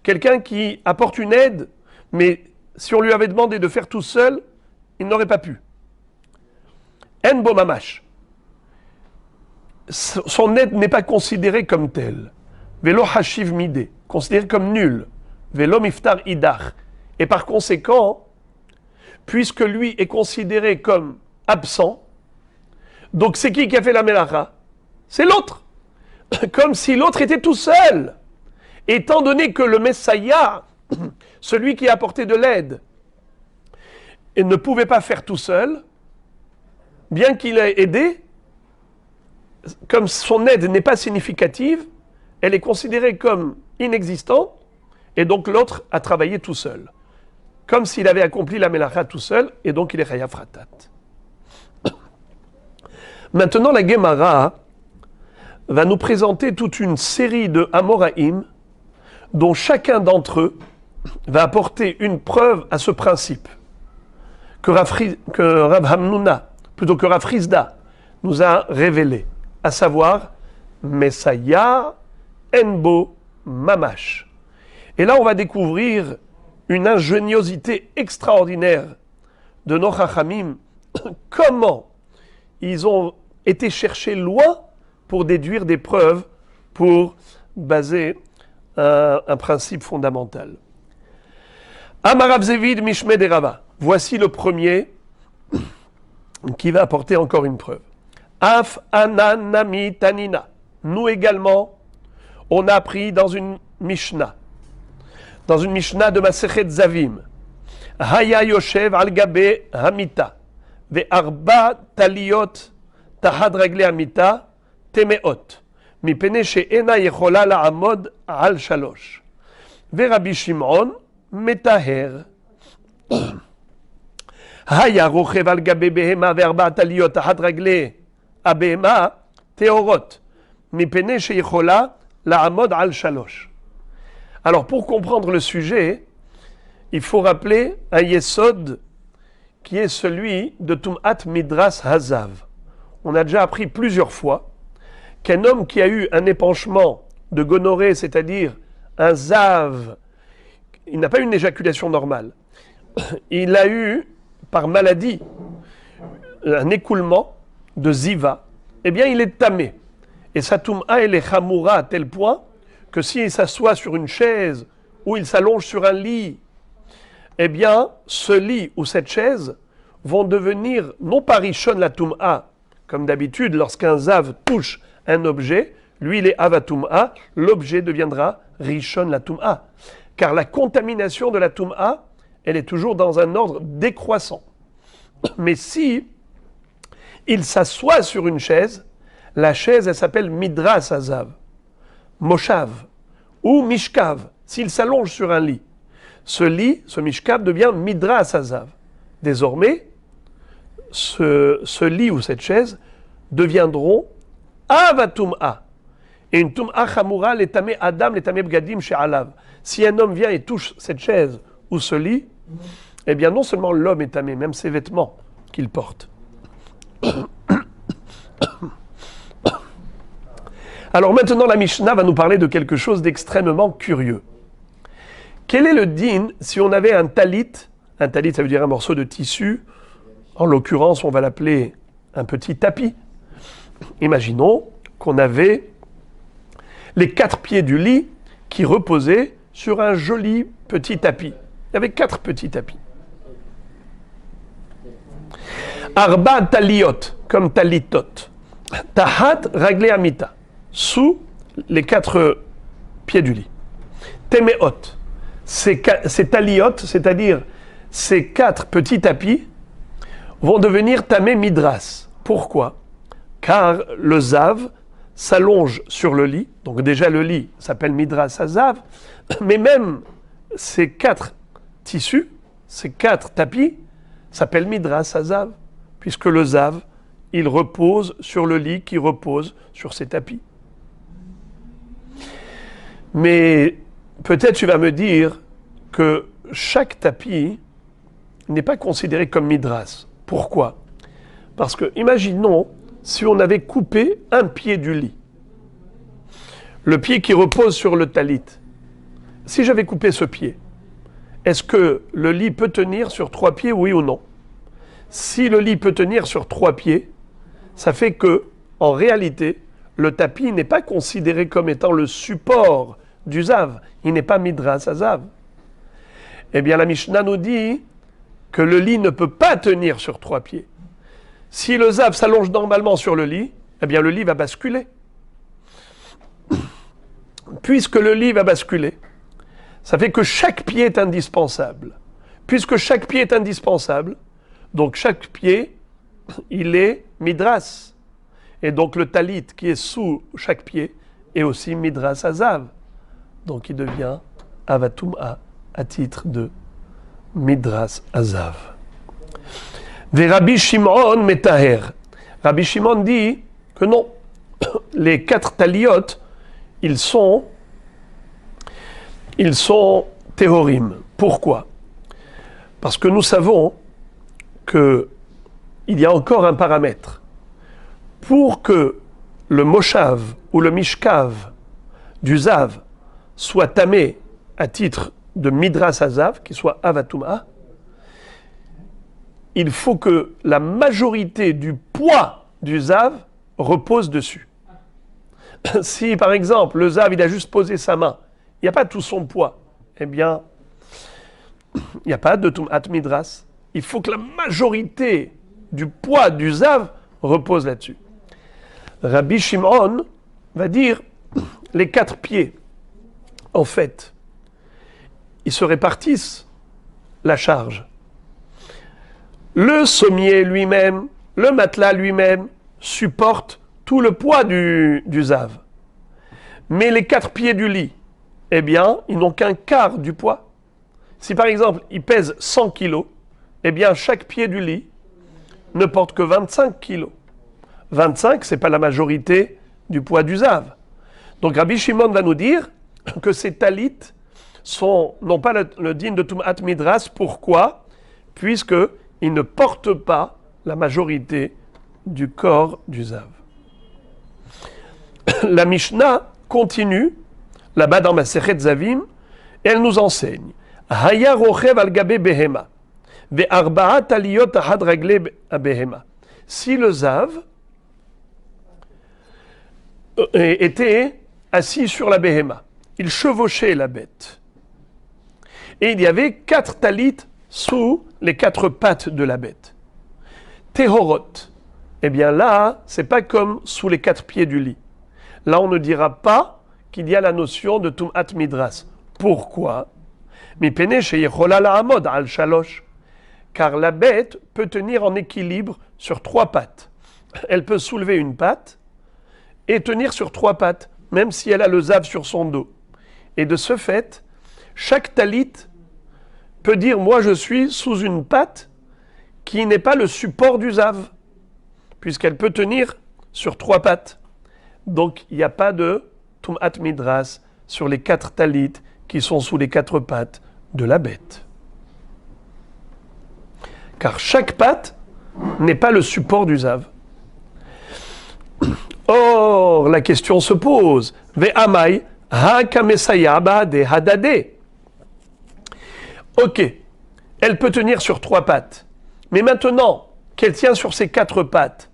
Quelqu'un qui apporte une aide, mais si on lui avait demandé de faire tout seul, il n'aurait pas pu. En Bomamash. Son aide n'est pas considérée comme telle. Velo hashiv midé, considéré comme nul. Velo miftar idach. Et par conséquent, puisque lui est considéré comme absent, donc c'est qui a fait la melacha? C'est l'autre. Comme si l'autre était tout seul. Étant donné que le Messiah, celui qui a apporté de l'aide, et ne pouvait pas faire tout seul, bien qu'il ait aidé, comme son aide n'est pas significative, elle est considérée comme inexistante, et donc l'autre a travaillé tout seul. Comme s'il avait accompli la melacha tout seul, et donc il est chayav ratat. Maintenant, la Gemara va nous présenter toute une série de Amoraïm, dont chacun d'entre eux va apporter une preuve à ce principe que Rav Hamnuna, plutôt que Rav Frizda, nous a révélé, à savoir Messiah Enbo Mamash. Et là, on va découvrir une ingéniosité extraordinaire de nos Chachamim. Comment ils ont été cherchés loin pour déduire des preuves, pour baser un principe fondamental. Amarav Zevid Mishmed et Rava. Voici le premier qui va apporter encore une preuve. Af ananami tanina. Nous également, on a appris dans une Mishnah de Masechet Zavim. Haya yoshev al gabe hamita. Ve arba taliot tahad ragle hamita temeot. Mipene she'ena yechola la'amod al shalosh. Ve Rabbi Shimon metaher. Haya rochev al gabe behema ve'arbaat aliyot tahat ragle הבהמה טהורות, מפני שיכולה לעמוד על 3. Alors, pour comprendre le sujet, il faut rappeler un yesod qui est celui de Tum'at Midras Hazav. On a déjà appris plusieurs fois qu'un homme qui a eu un épanchement de gonorrhée, c'est-à-dire un zav, il n'a pas eu une éjaculation normale, il a eu, par maladie, un écoulement de ziva, eh bien il est tamé. Et sa Tum'a, elle est chamoura à tel point que s'il s'assoit sur une chaise ou il s'allonge sur un lit, eh bien, ce lit ou cette chaise vont devenir, non pas rishon la Tum'a, comme d'habitude, lorsqu'un zav touche un objet, lui il est avatum'a, l'objet deviendra rishon la Tum'a. Car la contamination de la Tum'a, elle est toujours dans un ordre décroissant. Mais si il s'assoit sur une chaise, la chaise, elle s'appelle Midras Hazav, Moshav ou Mishkav, s'il s'allonge sur un lit. Ce lit, ce Mishkav, devient Midras Hazav. Désormais, ce lit ou cette chaise deviendront Avatum'a. Et une Tum'a Chamura, l'étamé Adam, l'étamé Bgadim chez Alav. Si un homme vient et touche cette chaise ou ce lit, eh bien non seulement l'homme est tamé, même ses vêtements qu'il porte. Alors maintenant, la Mishnah va nous parler de quelque chose d'extrêmement curieux. Quel est le din si on avait un talit? Un talit, ça veut dire un morceau de tissu. En l'occurrence, on va l'appeler un petit tapis. Imaginons qu'on avait les 4 pieds du lit qui reposaient sur un joli petit tapis. Il y avait 4 petits tapis. Arba taliot, comme talitot. Tahat raglé amita, sous les 4 pieds du lit. Temeot, ces taliot, c'est-à-dire ces 4 petits tapis, vont devenir tamé midras. Pourquoi? Car le zav s'allonge sur le lit, donc déjà le lit s'appelle midras hazav, mais même ces 4 tissus, ces 4 tapis, s'appellent midras hazav, puisque le zav, il repose sur le lit qui repose sur ces tapis. Mais peut-être tu vas me dire que chaque tapis n'est pas considéré comme midras. Pourquoi? Parce que, imaginons, si on avait coupé un pied du lit, le pied qui repose sur le talit, si j'avais coupé ce pied, est-ce que le lit peut tenir sur 3 pieds, oui ou non? Si le lit peut tenir sur 3 pieds, ça fait que, en réalité, le tapis n'est pas considéré comme étant le support du zav. Il n'est pas midras hazav. Eh bien, la Mishnah nous dit que le lit ne peut pas tenir sur 3 pieds. Si le zav s'allonge normalement sur le lit, eh bien, le lit va basculer. Puisque le lit va basculer, ça fait que chaque pied est indispensable. Puisque chaque pied est indispensable, donc chaque pied, il est midras. Et donc le talit qui est sous chaque pied est aussi midras hazav. Donc il devient avatum'a à titre de midras hazav. Ve Rabbi Shimon metaher. Rabbi Shimon dit que non, les 4 taliotes, ils sont théorim. Pourquoi? Parce que nous savons qu'il y a encore un paramètre. Pour que le moshav ou le mishkav du zav soit tamé à titre de midras hazav, qui soit avatum'a, il faut que la majorité du poids du zav repose dessus. Si par exemple le zav il a juste posé sa main, il n'y a pas tout son poids, eh bien il n'y a pas de tum'at midras. Il faut que la majorité du poids du zav repose là-dessus. Rabbi Shimon va dire les 4 pieds, en fait, ils se répartissent la charge. Le sommier lui-même, le matelas lui-même, supportent tout le poids du zav. Mais les 4 pieds du lit, eh bien, ils n'ont qu'un quart du poids. Si par exemple, il pèse 100 kilos, eh bien, chaque pied du lit ne porte que 25 kilos. 25, ce n'est pas la majorité du poids du zav. Donc Rabbi Shimon va nous dire que ces talit n'ont pas le digne de Tumat Midras. Pourquoi? Puisqu'ils ne portent pas la majorité du corps du zav. La Mishnah continue, là-bas dans Masechet Zavim, et elle nous enseigne Haya rochev al gabe behema, ve'arba'a taliyot ahad ragle behema. Si le zav était assis sur la behema, il chevauchait la bête, et il y avait 4 talit sous les 4 pattes de la bête. Tehorot, eh bien là, c'est pas comme sous les 4 pieds du lit. Là, on ne dira pas qu'il y a la notion de Tumat Midras. Pourquoi? Car la bête peut tenir en équilibre sur 3 pattes. Elle peut soulever une patte et tenir sur 3 pattes, même si elle a le zav sur son dos. Et de ce fait, chaque talit peut dire « moi je suis sous une patte qui n'est pas le support du zav », puisqu'elle peut tenir sur 3 pattes. Donc il n'y a pas de Tumat Midras sur les 4 talit qui sont sous les 4 pattes de la bête. Car chaque patte n'est pas le support du zav. Or, la question se pose. Ve'amai ha-kamesaya ba'ade hadade. Ok, elle peut tenir sur 3 pattes. Mais maintenant qu'elle tient sur ses 4 pattes,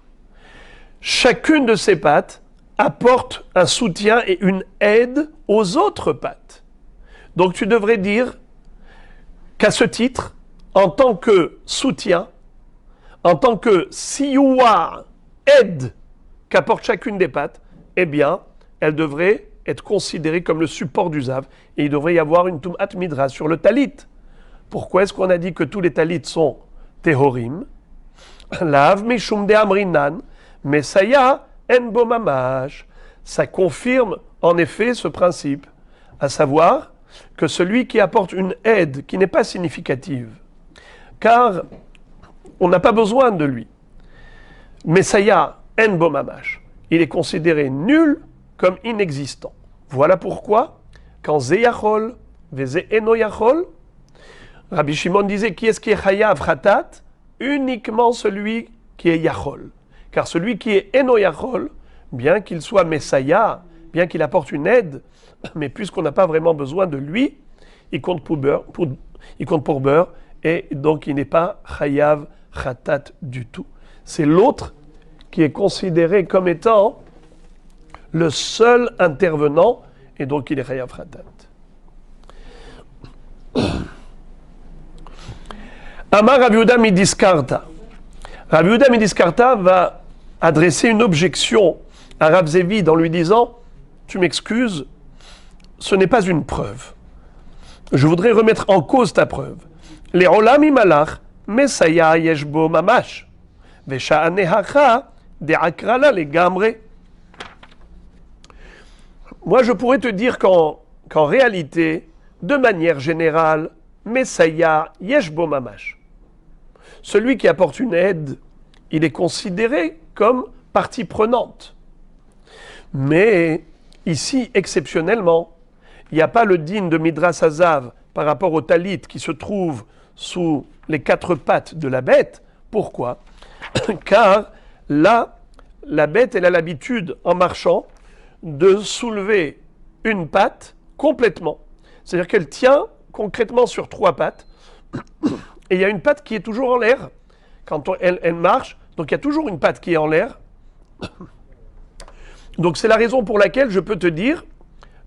chacune de ses pattes apporte un soutien et une aide aux autres pattes. Donc tu devrais dire qu'à ce titre, en tant que soutien, en tant que siyuwa, aide qu'apporte chacune des pattes, eh bien, elle devrait être considérée comme le support du zav, et il devrait y avoir une tumat midras sur le talit. Pourquoi est-ce qu'on a dit que tous les talits sont tehorim? Lav mishum de amrinan, mesaya en bo mamash. Ça confirme en effet ce principe, à savoir que celui qui apporte une aide qui n'est pas significative, car on n'a pas besoin de lui, mesaya en bo mamash, il est considéré nul comme inexistant. Voilà pourquoi, quand Zeyachol, Veze Eno Yachol, Rabbi Shimon disait qui est-ce qui est Chayav Khatat? Uniquement celui qui est Yachol. Car celui qui est Eno Yachol, bien qu'il soit Messiah, bien qu'il apporte une aide, mais puisqu'on n'a pas vraiment besoin de lui, il compte pour beurre, et donc il n'est pas Chayav Khatat du tout. C'est l'autre qui est considéré comme étant le seul intervenant, et donc il est Chayav Khatat. Amar Rabbi Yehuda Midiskarta. Rabbi Yehuda Midiskarta va adresser une objection à Rav Zevid en lui disant « Tu m'excuses, ce n'est pas une preuve. Je voudrais remettre en cause ta preuve. Les olam imalach, mesaya yeshbo mamash, vesha'anehacha de'akrala legamre. » Moi, je pourrais te dire qu'en réalité, de manière générale, mesaya yeshbo mamash. Celui qui apporte une aide, il est considéré comme partie prenante. Mais ici, exceptionnellement, il n'y a pas le digne de Midras Hazav par rapport au talit qui se trouve sous les 4 pattes de la bête. Pourquoi? Car là, la bête, elle a l'habitude, en marchant, de soulever une patte complètement. C'est-à-dire qu'elle tient concrètement sur 3 pattes. Et il y a une patte qui est toujours en l'air quand elle marche. Donc il y a toujours une patte qui est en l'air. Donc c'est la raison pour laquelle je peux te dire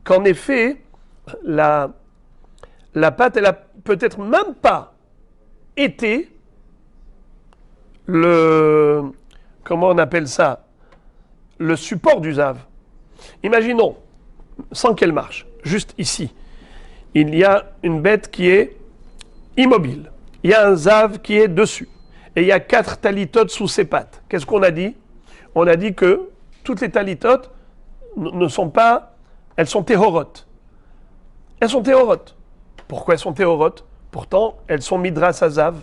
qu'en effet, la patte, elle a peut-être même pas été comment on appelle ça? Le support du zav. Imaginons, sans qu'elle marche, juste ici, il y a une bête qui est immobile. Il y a un zav qui est dessus. Et il y a 4 talitotes sous ses pattes. Qu'est-ce qu'on a dit? On a dit que toutes les talitotes ne sont pas... Elles sont théhorotes. Elles sont théhorotes. Pourquoi elles sont théhorotes? Pourtant, elles sont midras azav.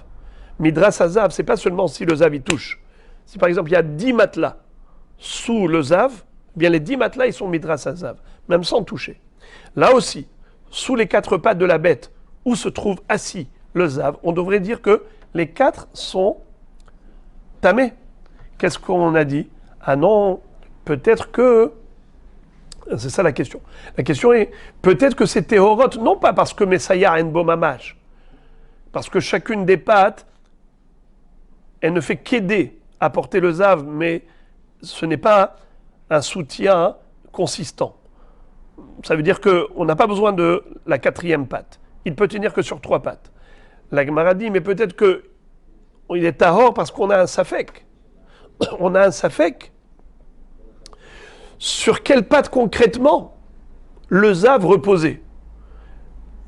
Midras azav, c'est pas seulement si le zav y touche. Si par exemple il y a 10 matelas sous le zav, bien les 10 matelas ils sont midras azav, même sans toucher. Là aussi, sous les 4 pattes de la bête où se trouve assis le zav, on devrait dire que les 4 sont tamés. Qu'est-ce qu'on a dit? Ah non, peut-être que... C'est ça la question. La question est, peut-être que c'est Téhorot, non pas parce que Messaya a une bomamash, parce que chacune des pattes, elle ne fait qu'aider à porter le zav, mais ce n'est pas un soutien consistant. Ça veut dire qu'on n'a pas besoin de la 4e patte. Il peut tenir que sur 3 pattes. La Gemara dit, mais peut-être qu'il est tahor parce qu'on a un safek. On a un safek. Sur quelle patte concrètement le zav reposait?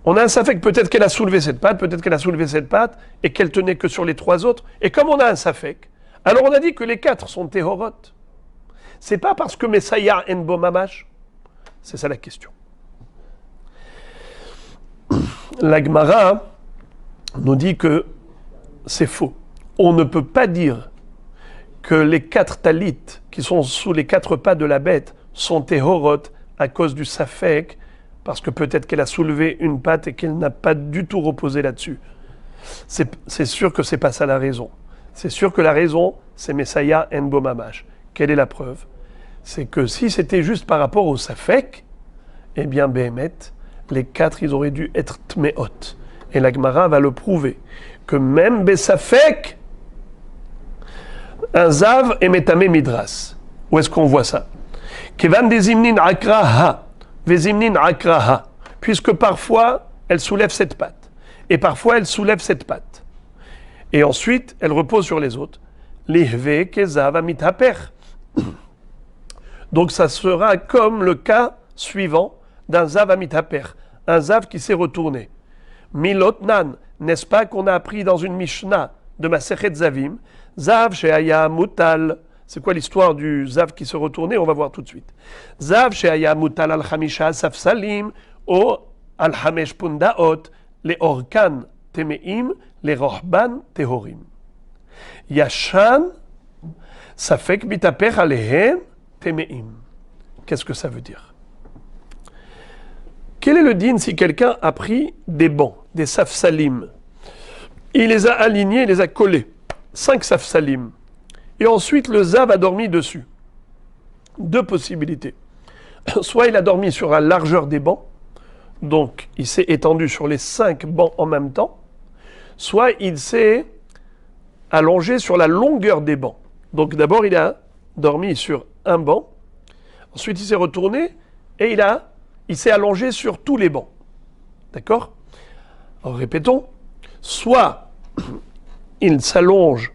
On a un safek, peut-être qu'elle a soulevé cette patte, peut-être qu'elle a soulevé cette patte, et qu'elle tenait que sur les 3 autres. Et comme on a un safek, alors on a dit que les 4 sont téhorot. C'est pas parce que Messaya en bomamash. C'est ça la question. La Gemara nous dit que c'est faux. On ne peut pas dire que les 4 talit qui sont sous les 4 pas de la bête sont téhorot à cause du safek, parce que peut-être qu'elle a soulevé une patte et qu'elle n'a pas du tout reposé là-dessus. C'est sûr que c'est pas ça la raison. C'est sûr que la raison, c'est Messaya en bomamash. Quelle est la preuve? C'est que si c'était juste par rapport au safek, eh bien, Behemet, les 4, ils auraient dû être tmeot. Et la Gemara va le prouver, que même Besafek, un zav est metame midras. Où est-ce qu'on voit ça? Kevan dezimnin akraha, vezimnin akraha. Puisque parfois, elle soulève cette patte. Et parfois, elle soulève cette patte. Et ensuite, elle repose sur les autres. Lihve kezav amitaper. Donc, ça sera comme le cas suivant d'un zav amitaper. Un zav qui s'est retourné. Milotnan, n'est-ce pas qu'on a appris dans une Mishnah de Masechet Zavim, Zav she'aya mutal. C'est quoi l'histoire du zav qui se retournait? On va voir tout de suite. Zav she'aya mutal al chamisha safsalim o al hamesh pundaot le orkan temeim le rohban tehorim. Yashan safek mitaper alehem temeim. Qu'est-ce que ça veut dire? Quel est le din si quelqu'un a pris des bancs, des safsalim? Il les a alignés, il les a collés. 5 safsalim. Et ensuite, le zav a dormi dessus. 2 possibilités. Soit il a dormi sur la largeur des bancs, donc il s'est étendu sur les 5 bancs en même temps, soit il s'est allongé sur la longueur des bancs. Donc d'abord, il a dormi sur un banc, ensuite il s'est retourné et il s'est allongé sur tous les bancs. D'accord? Alors répétons. Soit il s'allonge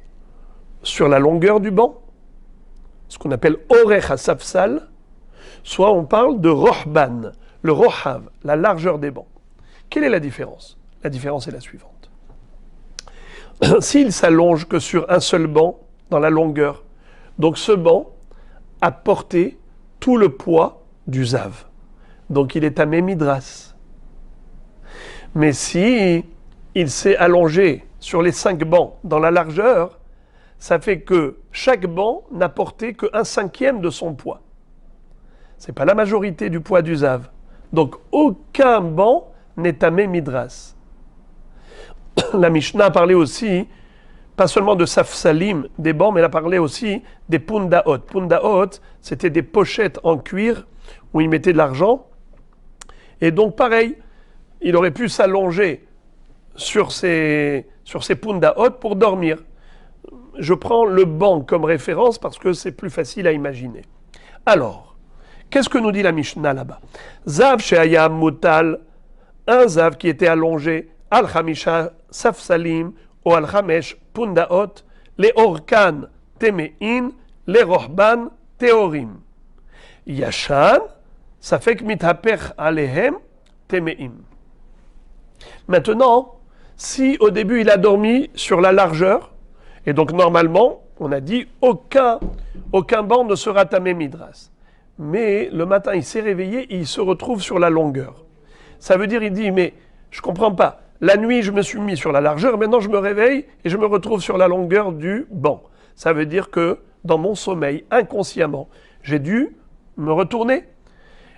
sur la longueur du banc, ce qu'on appelle orech hasafsal, soit on parle de rohban, le rohav, la largeur des bancs. Quelle est la différence? La différence est la suivante. S'il s'allonge que sur un seul banc, dans la longueur, donc ce banc a porté tout le poids du zav. Donc il est à Mémidras. Mais si il s'est allongé sur les 5 bancs dans la largeur, ça fait que chaque banc n'a porté que 1/5 de son poids. Ce n'est pas la majorité du poids du zav. Donc aucun banc n'est à Mémidras. La Mishnah a parlé aussi, pas seulement de safsalim, des bancs, mais elle a parlé aussi des pundaot. Pundaot, c'était des pochettes en cuir où ils mettaient de l'argent. Et donc, pareil, il aurait pu s'allonger sur ces pundaot pour dormir. Je prends le banc comme référence parce que c'est plus facile à imaginer. Alors, qu'est-ce que nous dit la Mishnah là-bas? Zav she'aya mutal, un zav qui était allongé, al-chamisha safsalim, ou al-chamesh pundaot, les orkan temein, les rohban teorim. Yashan, ça fait que mitaper alehem temeim. Maintenant, si au début il a dormi sur la largeur, et donc normalement, on a dit aucun banc ne sera tamé midras. Mais le matin, il s'est réveillé et il se retrouve sur la longueur. Ça veut dire, il dit, mais je comprends pas. La nuit, je me suis mis sur la largeur, maintenant je me réveille et je me retrouve sur la longueur du banc. Ça veut dire que dans mon sommeil, inconsciemment, j'ai dû me retourner.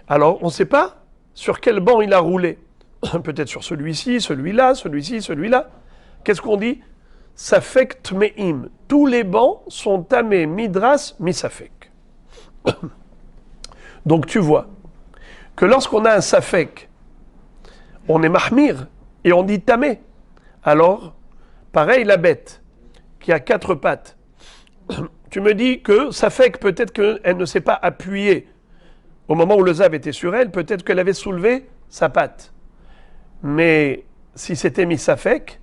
Alors, on ne sait pas sur quel banc il a roulé. Peut-être sur celui-ci, celui-là, celui-ci, celui-là. Qu'est-ce qu'on dit? Safek tmeim. Tous les bancs sont tamés, midras, misafek. Donc tu vois que lorsqu'on a un safek, on est mahmir et on dit tamé. Alors, pareil la bête qui a 4 pattes. Tu me dis que safek, peut-être qu'elle ne s'est pas appuyée au moment où le zav était sur elle, peut-être qu'elle avait soulevé sa patte. Mais si c'était misafek,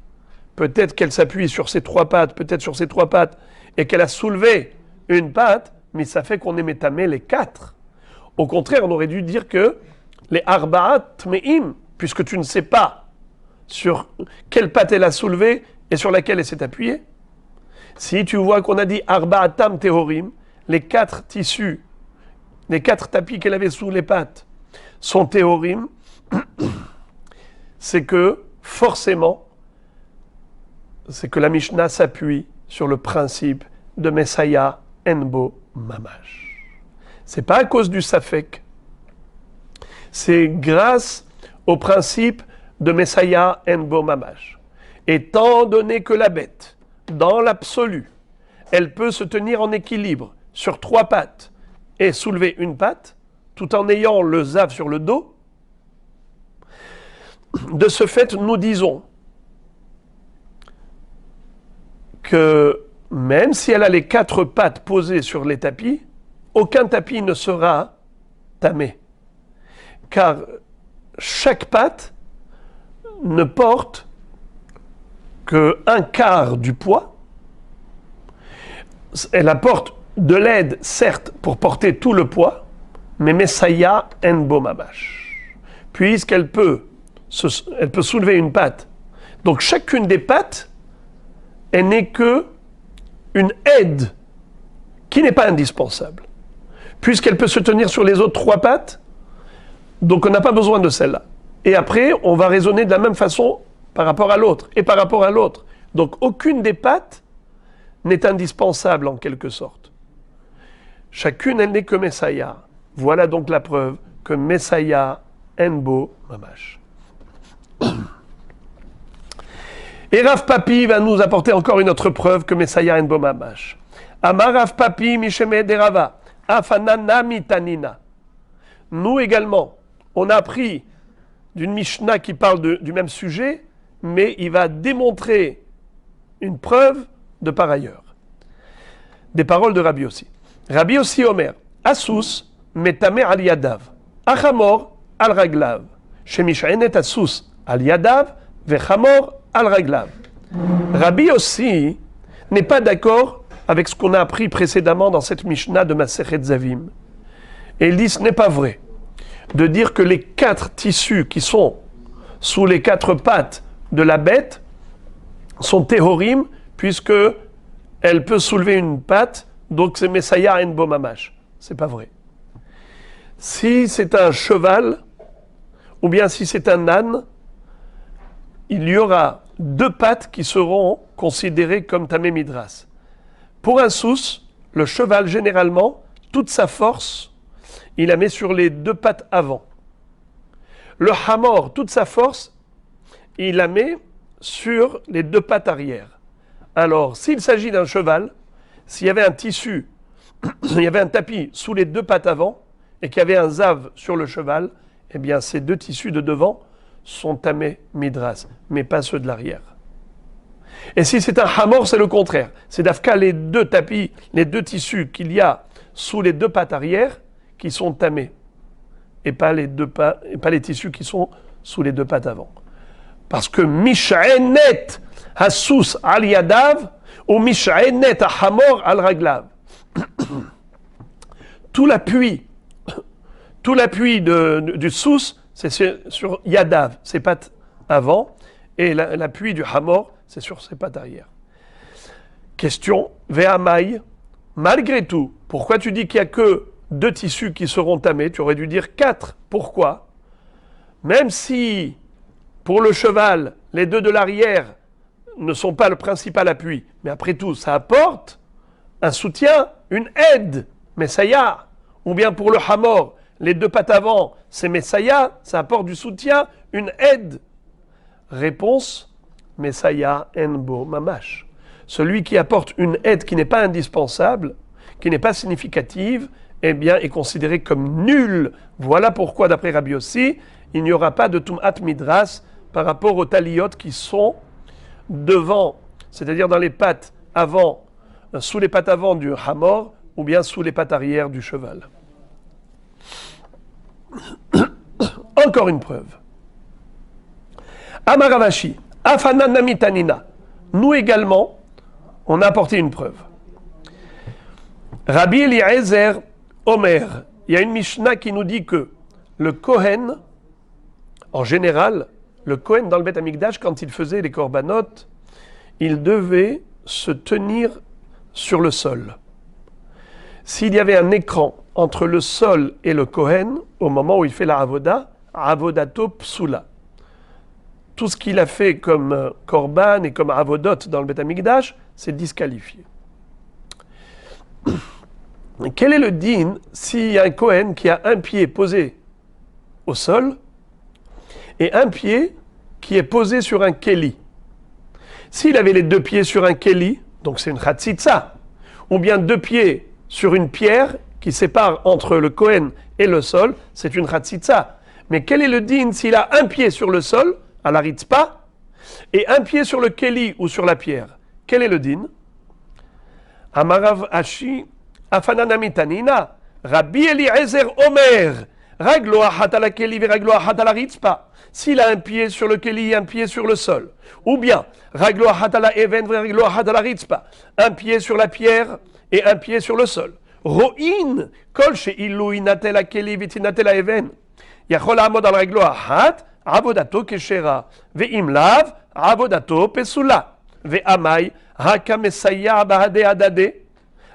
peut-être qu'elle s'appuie sur ses 3 pattes, peut-être sur ses 3 pattes, et qu'elle a soulevé une patte, mais ça fait qu'on est métamé les 4. Au contraire, on aurait dû dire que les arba'at me'im, puisque tu ne sais pas sur quelle patte elle a soulevé et sur laquelle elle s'est appuyée. Si tu vois qu'on a dit arba'atam tehorim, les 4 tissus, les 4 tapis qu'elle avait sous les pattes sont tehorim, c'est que forcément, c'est que la Mishnah s'appuie sur le principe de Messiah Enbo Mamash. C'est pas à cause du Safek, c'est grâce au principe de Messiah Enbo Mamash. Étant donné que la bête, dans l'absolu, elle peut se tenir en équilibre sur 3 pattes et soulever une patte, tout en ayant le zav sur le dos, de ce fait, nous disons que même si elle a les 4 pattes posées sur les tapis, aucun tapis ne sera tamé. Car chaque patte ne porte que 1/4 du poids. Elle apporte de l'aide, certes, pour porter tout le poids, mais Messiah Enbo Mamash. Puisqu'elle peut soulever une patte. Donc chacune des pattes, elle n'est que une aide qui n'est pas indispensable. Puisqu'elle peut se tenir sur les autres 3 pattes, donc on n'a pas besoin de celle-là. Et après, on va raisonner de la même façon par rapport à l'autre et par rapport à l'autre. Donc aucune des pattes n'est indispensable en quelque sorte. Chacune, elle n'est que Messiah. Voilà donc la preuve que Messiah Enbo Mamash. Et Rav Papi va nous apporter encore une autre preuve que Messiah Enbo Mamash. Amar Rav Papi Misheme Derava Afanana Mitanina. Nous également, on a appris d'une Mishnah qui parle du même sujet, mais il va démontrer une preuve de par ailleurs. Des paroles de Rabbi Yossi. Rabbi Yossi Omer, Asus metame al yadav, achamor al raglav, shemishaenet asus al yadav, vechamor al raglav. Rabbi Yossi n'est pas d'accord avec ce qu'on a appris précédemment dans cette Mishnah de Masechet Zavim. Et il dit ce n'est pas vrai de dire que les 4 tissus qui sont sous les 4 pattes de la bête sont téhorim, puisque elle peut soulever une patte, donc c'est Messiah Enbo Mamash. C'est pas vrai. Si c'est un cheval, ou bien si c'est un âne, il y aura 2 pattes qui seront considérées comme tamé midras. Pour un sous, le cheval, généralement, toute sa force, il la met sur les 2 pattes avant. Le hamor, toute sa force, il la met sur les 2 pattes arrière. Alors, s'il s'agit d'un cheval, s'il y avait un tissu, il y avait un tapis sous les 2 pattes avant, et qu'il y avait un zav sur le cheval, eh bien, ces 2 tissus de devant sont tamés midras, mais pas ceux de l'arrière. Et si c'est un hamor, c'est le contraire. C'est d'Afka les 2 tapis, les 2 tissus qu'il y a sous les 2 pattes arrière qui sont tamés, et pas les tissus qui sont sous les 2 pattes avant. Parce que Mish'enet Hasus al Yadav ou Mish'enet Hamor al Raglav. Tout l'appui du sous, c'est sur Yadav, ses pattes avant, et l'appui du Hamor, c'est sur ses pattes arrière. Question, Ve'amai, malgré tout, pourquoi tu dis qu'il n'y a que 2 tissus qui seront tamés? Tu aurais dû dire 4. Pourquoi? Même si, pour le cheval, les deux de l'arrière ne sont pas le principal appui, mais après tout, ça apporte un soutien, une aide, Messaya. Ou bien pour le Hamor, les deux pattes avant, c'est Messaya, ça apporte du soutien, une aide. Réponse, Messaya enbo mamash. Celui qui apporte une aide qui n'est pas indispensable, qui n'est pas significative, eh bien, est considéré comme nul. Voilà pourquoi, d'après Rabbi Yossi, il n'y aura pas de Tum'at Midras par rapport aux taliyot qui sont devant, c'est-à-dire dans les pattes avant, sous les pattes avant du Hamor, ou bien sous les pattes arrière du cheval. Encore une preuve. Amaravashi, Afananamitanina. Nous également, on a apporté une preuve. Rabbi Eliezer Omer, il y a une Mishnah qui nous dit que le Kohen, en général, le Kohen dans le Beth Amikdash, quand il faisait les korbanot, il devait se tenir sur le sol. S'il y avait un écran entre le sol et le Kohen, au moment où il fait la avoda, avodato psula. Tout ce qu'il a fait comme korban et comme avodot dans le Beth Amikdash, c'est disqualifié. Quel est le din s'il y a un Kohen qui a un pied posé au sol et un pied qui est posé sur un keli? S'il avait les deux pieds sur un keli, donc c'est une chatzitza, ou bien deux pieds sur une pierre qui sépare entre le Kohen et le sol, c'est une chatzitza. Mais quel est le din s'il a un pied sur le sol, à la ritzpa, et un pied sur le keli ou sur la pierre? Quel est le din? Amarav Ashi Afananamitanina, Rabbi Eliezer Omer, Raglo achat ala keli veraglo achat ala ritzpa. S'il a un pied sur le keli et un pied sur le sol, ou bien Raglo achat ala even veraglo achat ala ritzpa, un pied sur la pierre et un pied sur le sol. Ro'in, kol she'ilu inatel akeli vitinatel even. Yachol amod al raglo achat, avodato keshera, ve'im lav, avodato pesula, ve'amai, haka mesaya bahade adade,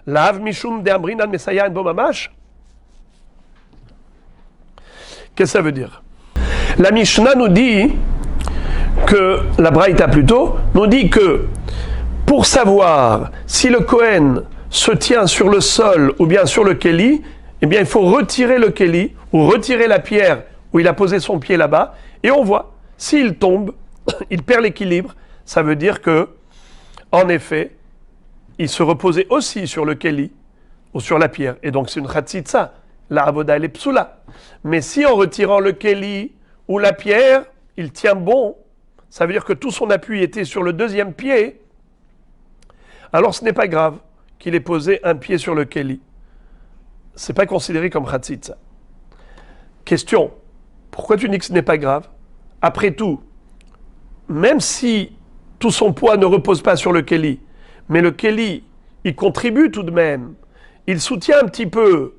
lav mishum de amrin al mesaya en bomamash. Qu'est-ce que ça veut dire? La Mishnah nous dit que, la Braïta plutôt, nous dit que pour savoir si le Kohen se tient sur le sol ou bien sur le Keli, eh bien il faut retirer le Keli ou retirer la pierre où il a posé son pied là-bas et on voit, s'il tombe, il perd l'équilibre, ça veut dire que, en effet, il se reposait aussi sur le Keli ou sur la pierre et donc c'est une chatzitza. La avoda elle est psula. Mais si en retirant le keli ou la pierre, il tient bon, ça veut dire que tout son appui était sur le deuxième pied, alors ce n'est pas grave qu'il ait posé un pied sur le keli. Ce n'est pas considéré comme chatzitza. Question, pourquoi tu dis que ce n'est pas grave? Après tout, même si tout son poids ne repose pas sur le keli, mais le keli, il contribue tout de même, il soutient un petit peu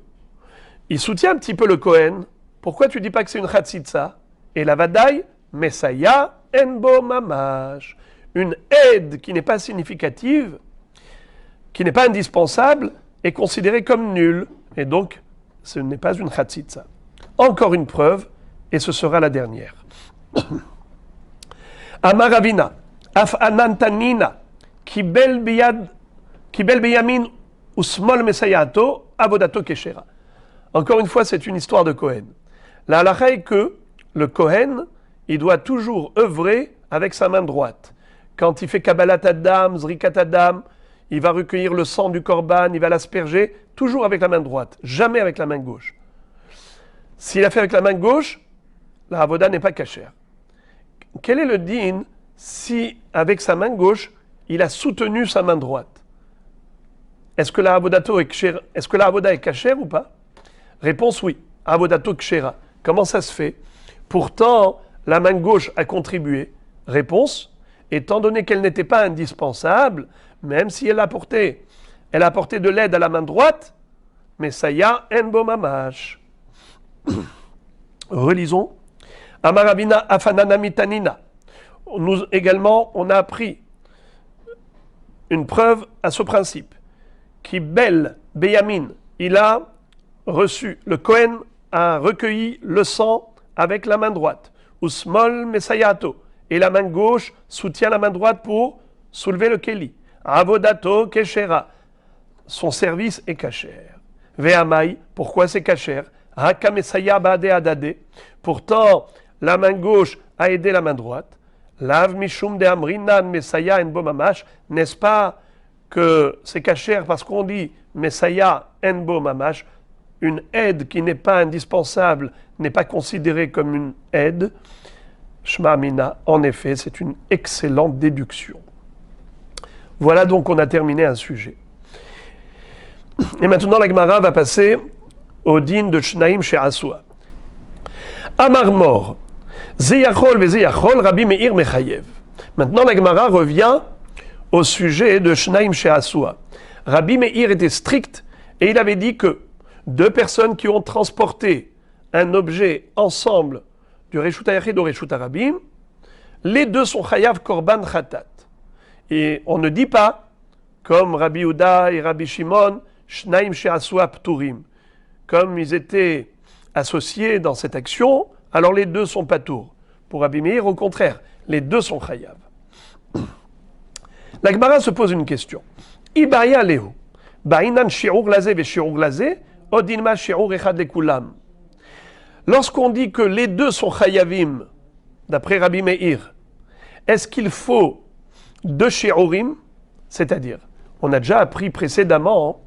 le Kohen. Pourquoi tu dis pas que c'est une chatzitza? Et la vadaï, mesaya enbo mamash. Une aide qui n'est pas significative, qui n'est pas indispensable, est considérée comme nulle. Et donc, ce n'est pas une chatzitza. Encore une preuve, et ce sera la dernière. Amaravina, af anantanina, kibel beyamin usmol mesayato, avodato keshera. Encore une fois, c'est une histoire de Kohen. La halakha est que le Kohen, il doit toujours œuvrer avec sa main droite. Quand il fait Kabbalat Adam, Zrikat Adam, il va recueillir le sang du Korban, il va l'asperger, toujours avec la main droite, jamais avec la main gauche. S'il a fait avec la main gauche, la avoda n'est pas cachère. Quel est le din si, avec sa main gauche, il a soutenu sa main droite? Est-ce que la avoda est cachère ou pas? Réponse oui. Avodato kshera. Comment ça se fait? Pourtant, la main gauche a contribué. Réponse, étant donné qu'elle n'était pas indispensable, même si elle a apporté de l'aide à la main droite, mais saya enbo mamash. Relisons. Amaravina afananamitanina. Nous également, on a appris une preuve à ce principe. Qui bel beyamin, il a reçu, le Kohen a recueilli le sang avec la main droite. Usmol mesayato. et la main gauche soutient la main droite pour soulever le keli. Avodato keshera, son service est kasher. Ve'amai, pourquoi c'est kasher? Haka mesaya bade adade, pourtant la main gauche a aidé la main droite. Lav mishum de amrinan mesaya en bo mamash, n'est-ce pas que c'est kasher parce qu'on dit mesaya en bo mamash, une aide qui n'est pas indispensable n'est pas considérée comme une aide. Shma Amina, en effet, c'est une excellente déduction. Voilà donc on a terminé un sujet. Et maintenant la Gemara va passer au din de Shnaim She'asua. Amar mor, Zeyachol ve Rabbi Meir Mechayev. Maintenant la Gemara revient au sujet de Shnaim She'asua. Rabbi Meir était strict et il avait dit que deux personnes qui ont transporté un objet ensemble du Reshut HaYachid au Reshut HaRabim, les deux sont Chayav Korban Khatat. Et on ne dit pas, comme Rabbi Yehuda et Rabbi Shimon, Shnaim She'asua Pturim. Comme ils étaient associés dans cette action, alors les deux sont patour. Pour Rabbi Meir, au contraire, les deux sont Chayav. La Gemara se pose une question. Ibaya Lehu, Ba'inan Shi'ur Lazé ve Shi'ur Lazé, Odinma Shi'ur Echad Lekulam. Lorsqu'on dit que les deux sont Chayavim, d'après Rabbi Meir, est-ce qu'il faut deux Shi'urim? C'est-à-dire, on a déjà appris précédemment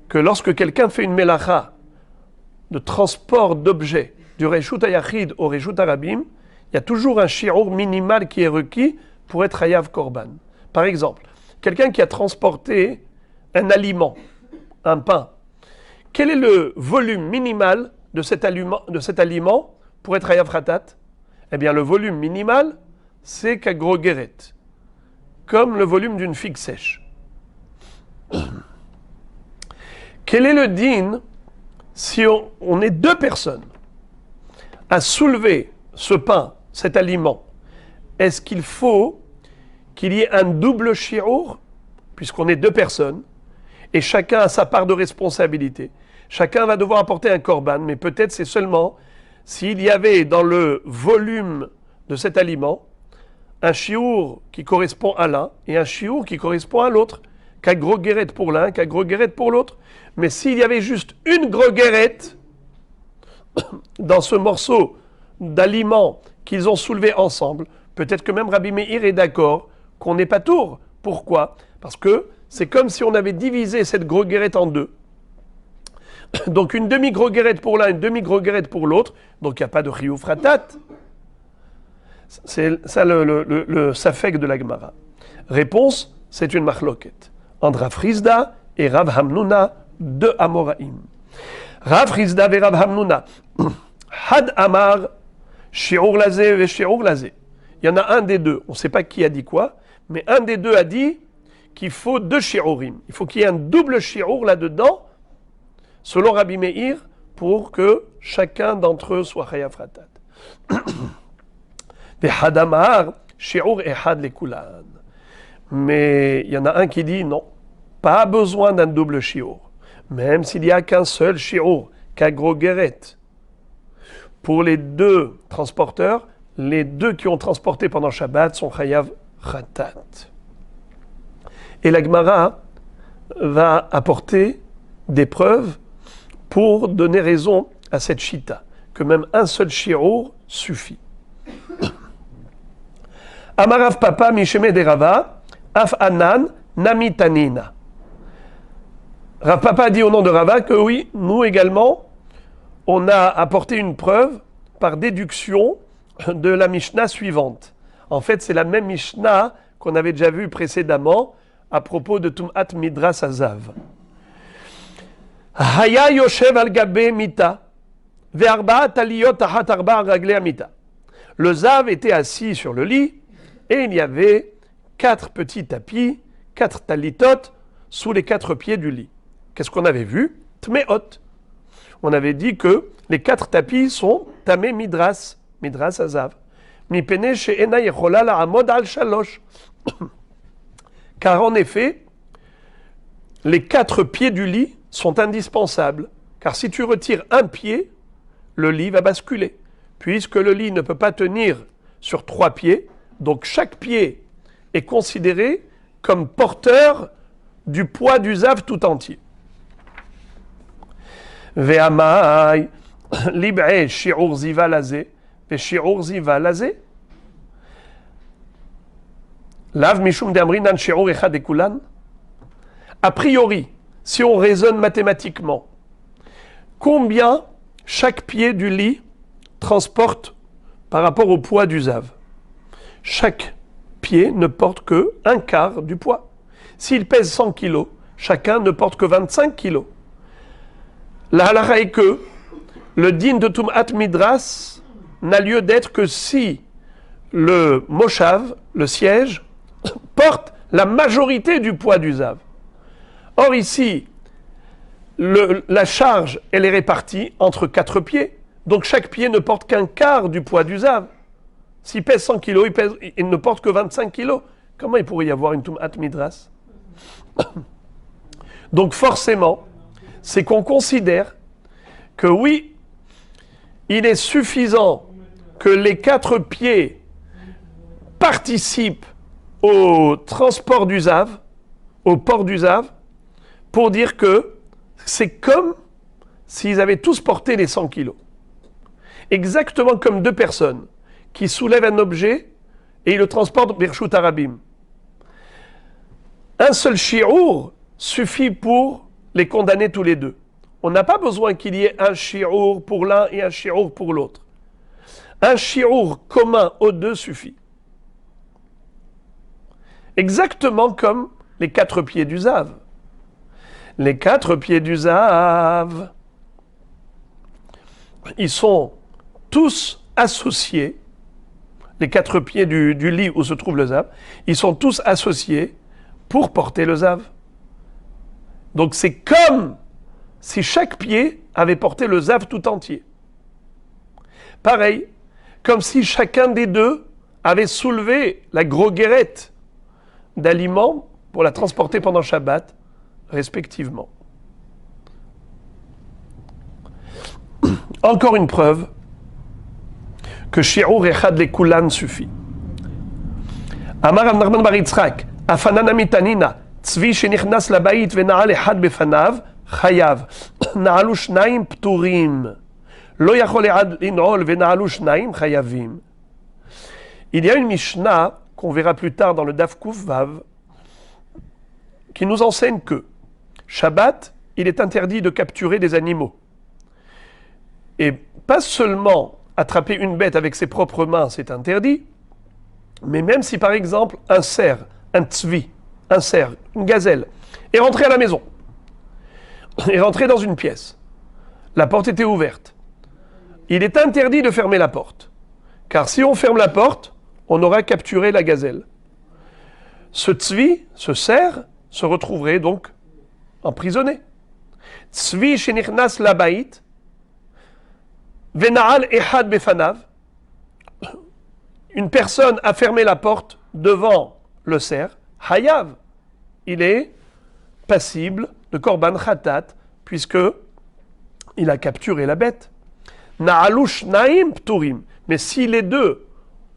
que lorsque quelqu'un fait une melacha de transport d'objets du Reshut HaYachid au Reshut HaRabim, il y a toujours un shi'ur minimal qui est requis pour être Hayav Korban. Par exemple, quelqu'un qui a transporté un aliment, un pain, quel est le volume minimal de cet aliment pour être Hayav Khatat? Eh bien, le volume minimal, c'est qu'agrogeret, comme le volume d'une figue sèche. Quel est le din si on est deux personnes à soulever ce pain, cet aliment? Est-ce qu'il faut qu'il y ait un double shi'ur, puisqu'on est deux personnes, et chacun a sa part de responsabilité? Chacun va devoir apporter un korban, mais peut-être c'est seulement s'il y avait dans le volume de cet aliment un shi'ur qui correspond à l'un et un shi'ur qui correspond à l'autre, qu'à gros guérette pour l'un, qu'à gros guérette pour l'autre. Mais s'il y avait juste une gros guérette dans ce morceau d'aliment qu'ils ont soulevé ensemble, peut-être que même Rabbi Meir est d'accord qu'on n'est pas tour. Pourquoi? Parce que c'est comme si on avait divisé cette gros guérette en deux. Donc une demi-gros guérette pour l'un, une demi-gros guérette pour l'autre, donc il n'y a pas de chiyuv fratat. C'est ça le safek de la Gemara. Réponse, c'est une machloket entre Rav Hrizda et Rav Hamnuna de Amoraïm. Rav Hrizda et Rav Hamnuna, Had Amar, Shi'ur Lazé ve Shi'ur Lazé. Il y en a un des deux, on ne sait pas qui a dit quoi, mais un des deux a dit qu'il faut deux Shi'urim. Il faut qu'il y ait un double Shi'ur là-dedans, selon Rabbi Meir, pour que chacun d'entre eux soit Chayav Khatat. Ve Had Amar, Shi'ur Echad Lekulan. Mais il y en a un qui dit non, pas besoin d'un double shi'ur, même s'il n'y a qu'un seul shi'ur, qu'agrogeret. Pour les deux transporteurs, les deux qui ont transporté pendant Shabbat sont chayav khatat. Et la Gemara va apporter des preuves pour donner raison à cette shita, que même un seul shi'ur suffit. Amarav papa misheme de Rava, Af Anan Nami Tanina. Rav Papa dit au nom de Rava que oui, nous également, on a apporté une preuve par déduction de la Mishnah suivante. En fait, c'est la même Mishnah qu'on avait déjà vue précédemment à propos de Tum'at Midras Azav. Haya Yoshev al Gabe Mita, Ve'arba'a Taliyot Tahat Arba'a Raglei Mita. Le Zav était assis sur le lit et il y avait 4 petits tapis, 4 talitot sous les 4 pieds du lit. Qu'est-ce qu'on avait vu? Tmeot. On avait dit que les 4 tapis sont Tamé Midras, Midras Azav. Mipene she'ena yechola la'amod al shalosh. Car en effet, les 4 pieds du lit sont indispensables. Car si tu retires un pied, le lit va basculer. Puisque le lit ne peut pas tenir sur 3 pieds, Donc chaque pied est considéré comme porteur du poids du zav tout entier. Ve'amai lib'e shi'ur ziva lazé, ve'shi'ur ziva lazé. Lav mishum de'amrinan shi'ur echad ekulan. A priori, si on raisonne mathématiquement, combien chaque pied du lit transporte par rapport au poids du zav? Chaque pied ne porte que un quart du poids. S'il pèse 100 kg, chacun ne porte que 25 kg. La halakha est que le din de Tum'at Midras n'a lieu d'être que si le moshav, le siège, porte la majorité du poids du zav. Or ici, la charge, elle est répartie entre 4 pieds. Donc chaque pied ne porte qu'un quart du poids du zav. S'il pèse 100 kg, il ne porte que 25 kg. Comment il pourrait y avoir une Tum'at Midras? Donc forcément, c'est qu'on considère que oui, il est suffisant que les 4 pieds participent au transport du zav, au port du zav, pour dire que c'est comme s'ils avaient tous porté les 100 kilos. Exactement comme 2 personnes qui soulèvent un objet et ils le transportent Birshut Arabim. Un seul shi'ur suffit pour les condamner tous les deux. On n'a pas besoin qu'il y ait un shi'ur pour l'un et un shi'ur pour l'autre. Un shi'ur commun aux deux suffit. Exactement comme les 4 pieds du zav. Les 4 pieds du zav, ils sont tous associés, les 4 pieds du lit où se trouve le zav, ils sont tous associés pour porter le zav. Donc c'est comme si chaque pied avait porté le zav tout entier. Pareil, comme si chacun des deux avait soulevé la groguerette d'aliments pour la transporter pendant Shabbat, respectivement. Encore une preuve que shi'ur echad lekulan suffit. Amar Rav Nachman bar Yitzchak, afanana mitanina, tzvi shenichnas labayit vena'al echad befanav, chayav, na'alu shnayim pturim, lo yachol echad lin'ol vena'alu shnayim chayavim. Il y a une Mishnah qu'on verra plus tard dans le Daf Kuf Vav qui nous enseigne que Shabbat, il est interdit de capturer des animaux. Et pas seulement attraper une bête avec ses propres mains, c'est interdit, mais même si par exemple un cerf, un tzvi, un cerf, une gazelle, est rentré à la maison, est rentré dans une pièce, la porte était ouverte, il est interdit de fermer la porte, car si on ferme la porte, on aura capturé la gazelle. Ce tzvi, ce cerf, se retrouverait donc emprisonné. Tzvi shenichnas labayit, vena'al echad befanav. Une personne a fermé la porte devant le cerf. Hayav, il est passible de korban khatat puisque il a capturé la bête. Na'alu shnaim pturim. Mais si les deux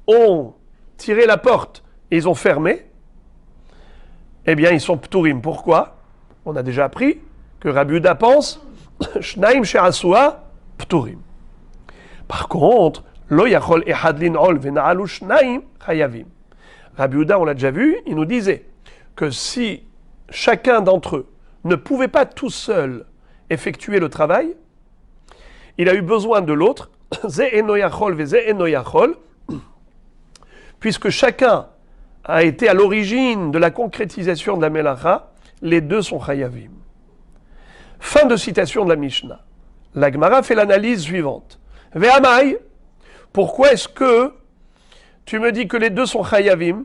ont tiré la porte et ils ont fermé, eh bien ils sont pturim. Pourquoi? On a déjà appris que Rabbi Yehuda pense shnaim she'asua pturim. Par contre, lo yachol echad lin'ol vena'alu shnaim chayavim. Rabbi Yehuda, on l'a déjà vu, il nous disait que si chacun d'entre eux ne pouvait pas tout seul effectuer le travail, il a eu besoin de l'autre, ze eno yachol ve ze eno yachol, puisque chacun a été à l'origine de la concrétisation de la Melacha, les deux sont chayavim. Fin de citation de la Mishnah. La Gemara fait l'analyse suivante. Ve'amai, pourquoi est-ce que tu me dis que les deux sont chayavim?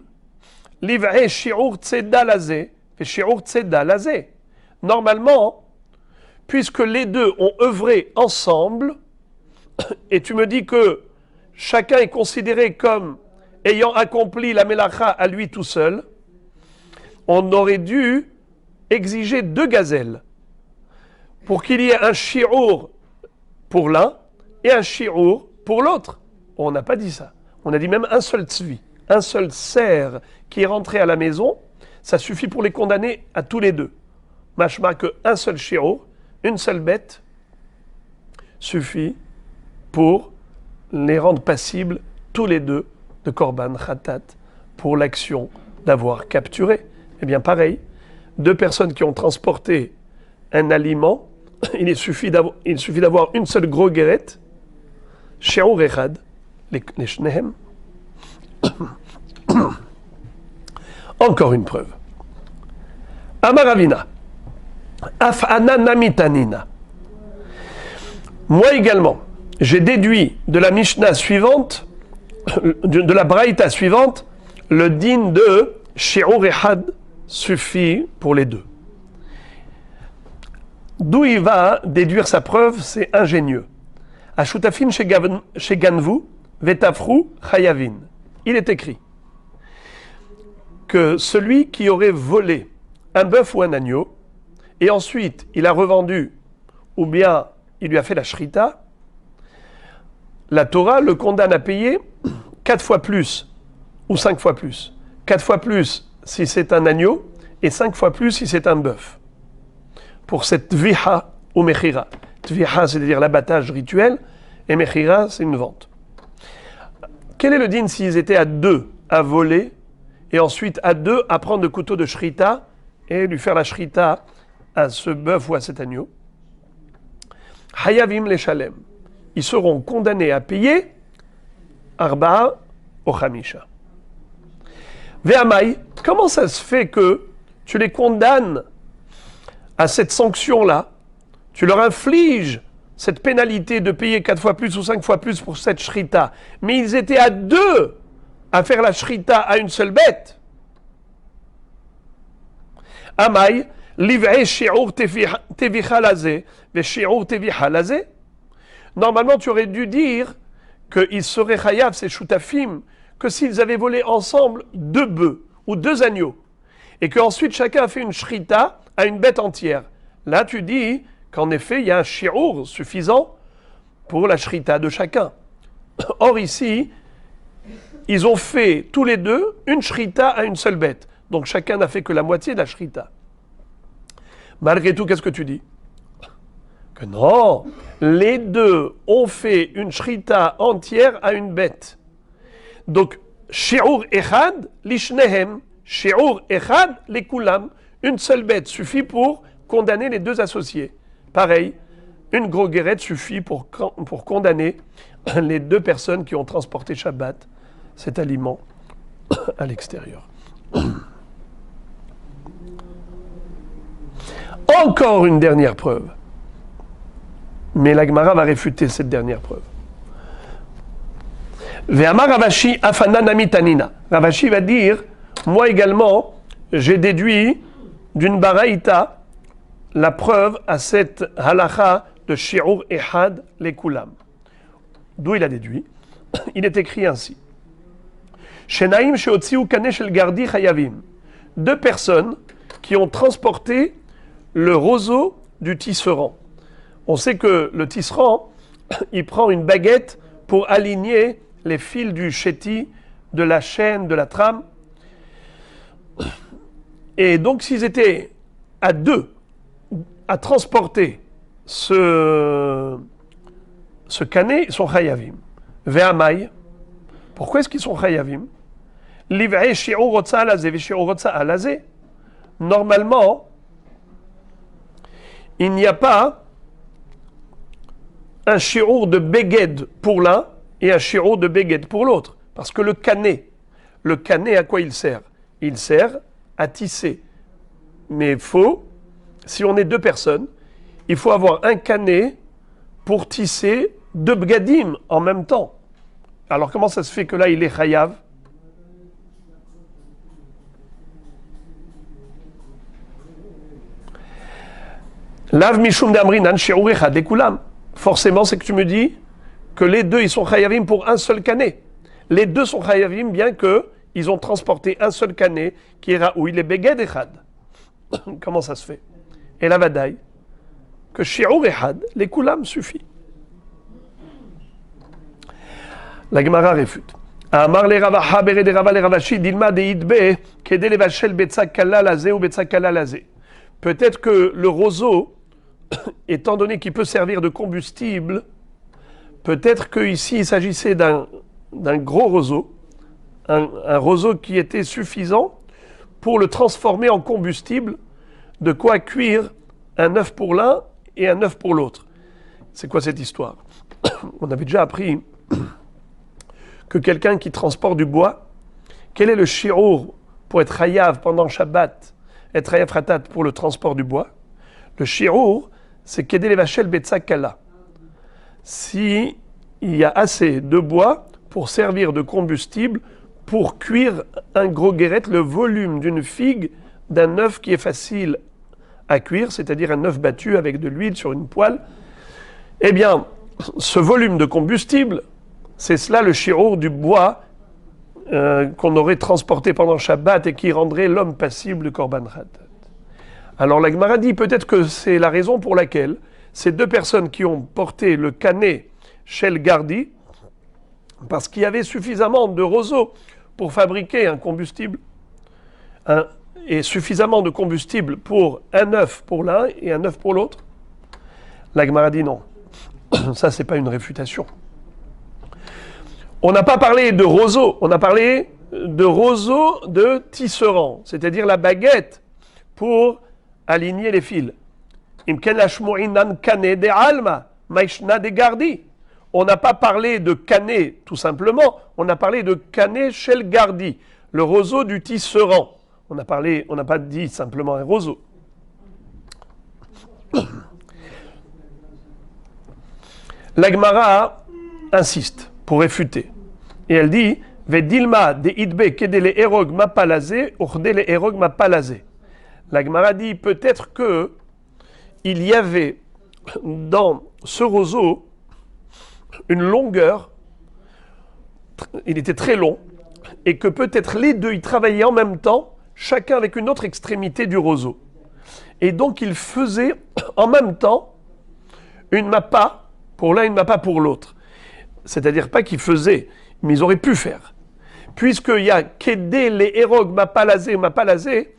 Liv'e shi'ur tzeda lazé, et shi'ur tzeda lazé. Normalement, puisque les deux ont œuvré ensemble, et tu me dis que chacun est considéré comme ayant accompli la Melacha à lui tout seul, on aurait dû exiger 2 gazelles pour qu'il y ait un shi'ur pour l'un et un shi'ur pour l'autre. On n'a pas dit ça. On a dit même un seul tzvi, un seul cerf qui est rentré à la maison, ça suffit pour les condamner à tous les deux. Mashma que un seul shi'ur, une seule bête, suffit pour les rendre passibles tous les deux de korban khatat pour l'action d'avoir capturé. Eh bien pareil, deux personnes qui ont transporté un aliment, il suffit d'avoir une seule gros guérette, shi'ur echad, les shnehem. Encore une preuve. Amaravina. Af'ana namitanina. Moi également, j'ai déduit de la Mishnah suivante, de la Braïta suivante, le din de Shi'ur Echad suffit pour les deux. D'où il va déduire sa preuve, c'est ingénieux. Ashutafin sheganvu vetafru chayavin. Il est écrit que celui qui aurait volé un bœuf ou un agneau, et ensuite il a revendu, ou bien il lui a fait la shrita, la Torah le condamne à payer 4 fois plus ou 5 fois plus. 4 fois plus si c'est un agneau et 5 fois plus si c'est un bœuf. Pour cette tviha ou mechira. Tviha, c'est-à-dire l'abattage rituel, et mechira, c'est une vente. Quel est le din s'ils étaient à deux à voler et ensuite à deux à prendre le couteau de shrita et lui faire la shrita à ce bœuf ou à cet agneau? Hayavim les shalem. Ils seront condamnés à payer arba'a ou chamisha. Ve'amai, comment ça se fait que tu les condamnes à cette sanction-là? Tu leur infliges cette pénalité de payer 4 fois plus ou 5 fois plus pour cette shrita. Mais ils étaient à deux à faire la shrita à une seule bête. Amai, livré shi'ur tevicha lazé, ve shi'ur tevicha lazé. Normalement, tu aurais dû dire qu'ils seraient chayav, ces shutafim, que s'ils avaient volé ensemble 2 bœufs ou 2 agneaux, et qu'ensuite chacun a fait une shrita à une bête entière. Là, tu dis qu'en effet, il y a un shi'ur suffisant pour la shrita de chacun. Or ici, ils ont fait tous les deux une shrita à une seule bête. Donc chacun n'a fait que la moitié de la shrita. Malgré tout, qu'est-ce que tu dis? Que non, les deux ont fait une shrita entière à une bête. Donc, shi'ur echad lishnehem, shi'ur echad lekulam, une seule bête suffit pour condamner les deux associés. Pareil, une grosse guérette suffit pour condamner les deux personnes qui ont transporté Shabbat, cet aliment, à l'extérieur. Encore une dernière preuve. Mais la Gemara va réfuter cette dernière preuve. Ve'amar Ravashi afana namitanina. Ravashi va dire, moi également, j'ai déduit d'une baraïta la preuve à cette halacha de shi'ur echad lekulam. D'où il a déduit? Il est écrit ainsi. Shenaim sheotziu kaneh shel gardi chayavim. 2 personnes qui ont transporté le roseau du tisserand. On sait que le tisserand, il prend une baguette pour aligner les fils du chéti, de la chaîne, de la trame. Et donc, s'ils étaient à 2 à transporter ce canet, ils sont chayavim. Ve'amai. Pourquoi est-ce qu'ils sont chayavim? Livré shi'ur rotza alazé, shi'ur rotza alazé. Normalement, il n'y a pas un shi'ur de beged pour l'un et un shi'ur de beged pour l'autre. Parce que le canet, à quoi il sert? Il sert à tisser. Mais si on est 2 personnes, il faut avoir un canet pour tisser 2 bgadim en même temps. Alors comment ça se fait que là il est chayav? Lav mishum d'amrinan shi'ur echad lekulam. Forcément, c'est que tu me dis que les deux, ils sont chayavim pour un seul canet. Les deux sont chayavim bien qu'ils ont transporté un seul canet qui est raoui, les beged echad. Comment ça se fait? Et la vadaï, que shi'ur echad, les kulam suffit. La Gemara réfute. Amar le Ravaha bere de Rava le Ravashi dilma de idbe kede le vachel betza kala lazé ou betza kala lazé. Peut-être que le roseau, étant donné qu'il peut servir de combustible, peut-être qu'ici il s'agissait d'un gros roseau, un roseau qui était suffisant pour le transformer en combustible, de quoi cuire un œuf pour l'un et un œuf pour l'autre. C'est quoi cette histoire? On avait déjà appris que quelqu'un qui transporte du bois, quel est le shi'ur pour être hayav pendant Shabbat, être hayav ratat pour le transport du bois? Le shi'ur, c'est kedé les vachel betza kala. Si il y a assez de bois pour servir de combustible pour cuire un gros guéret, le volume d'une figue d'un œuf qui est facile à cuire, c'est-à-dire un œuf battu avec de l'huile sur une poêle, eh bien, ce volume de combustible, c'est cela le shi'ur du bois qu'on aurait transporté pendant Shabbat et qui rendrait l'homme passible de Korban Khatat. Alors la Gemara dit peut-être que c'est la raison pour laquelle ces deux personnes qui ont porté le canet Shel Gardi, parce qu'il y avait suffisamment de roseaux pour fabriquer un combustible, et suffisamment de combustible pour un œuf pour l'un et un œuf pour l'autre. La Gemara dit non. Ça, c'est pas une réfutation. On n'a pas parlé de roseaux, on a parlé de roseaux de tisserand, c'est-à-dire la baguette pour aligner les fils. On n'a pas parlé de canet tout simplement, on a parlé de canet shel gardi, le roseau du tisserand. On n'a pas dit simplement un roseau. La Gemara insiste pour réfuter. Et elle dit Vedilma de idbe kedele erog mapalazé, urdele erog mapalazé. La Gemara dit peut-être que il y avait dans ce roseau une longueur, il était très long, et que peut-être les deux ils travaillaient en même temps, chacun avec une autre extrémité du roseau. Et donc ils faisaient en même temps une mappa pour l'un, une mappa pour l'autre. C'est-à-dire pas qu'ils faisaient, mais ils auraient pu faire. Puisqu'il y a Kedé, les Hérog, Mapalazé, Mapalazé,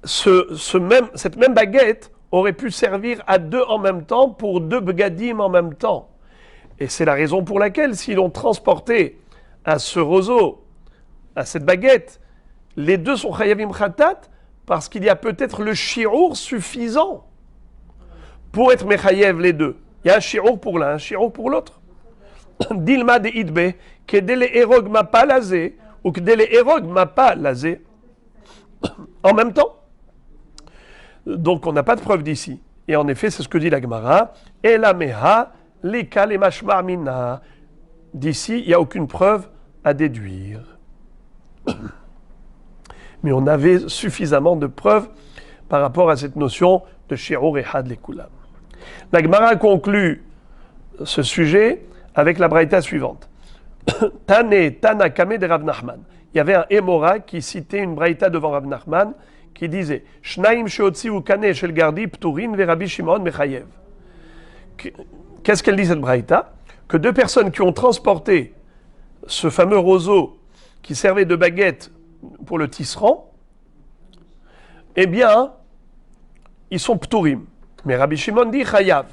cette même baguette aurait pu servir à deux en même temps pour deux begadim en même temps. Et c'est la raison pour laquelle, s'ils l'ont transporté à ce roseau, à cette baguette, les deux sont chayavim khatat, parce qu'il y a peut-être le shi'ur suffisant pour être mechayev les deux. Il y a un shi'ur pour l'un, un shi'ur pour l'autre. Dilma de idbe, kedele erog ma pas lazé, ou kedele erog ma pas lazé. En même temps. Donc on n'a pas de preuve d'ici. Et en effet, c'est ce que dit la Gemara. Et la meha, leka le mashma mina. D'ici, il n'y a aucune preuve à déduire. Mais on avait suffisamment de preuves par rapport à cette notion de shi'ur et had lekulam. La Gemara conclut ce sujet avec la braïta suivante. Tana kame de Rav Nachman. Il y avait un Émora qui citait une braïta devant Rav Nachman qui disait Shnaim sheotziu kane shel gardi pturin ve Rabbi Shimon mechayev. Qu'est-ce qu'elle dit cette braïta? Que deux personnes qui ont transporté ce fameux roseau qui servait de baguette pour le tisserand, eh bien, ils sont pturim. Mais Rabbi Shimon dit chayav.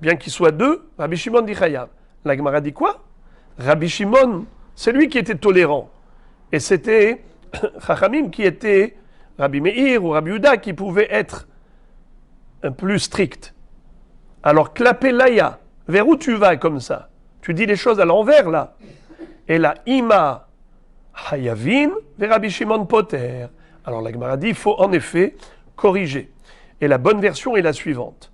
Bien qu'ils soient deux, Rabbi Shimon dit chayav. La Gemara dit quoi? Rabbi Shimon, c'est lui qui était tolérant. Et c'était Chachamim qui était Rabbi Meir ou Rabbi Uda qui pouvait être un plus strict. Alors, clapé l'aya, vers où tu vas comme ça? Tu dis les choses à l'envers là. Et là, ima hayavin vers Rabbi Shimon poter. Alors la Gemara dit, il faut en effet corriger. Et la bonne version est la suivante.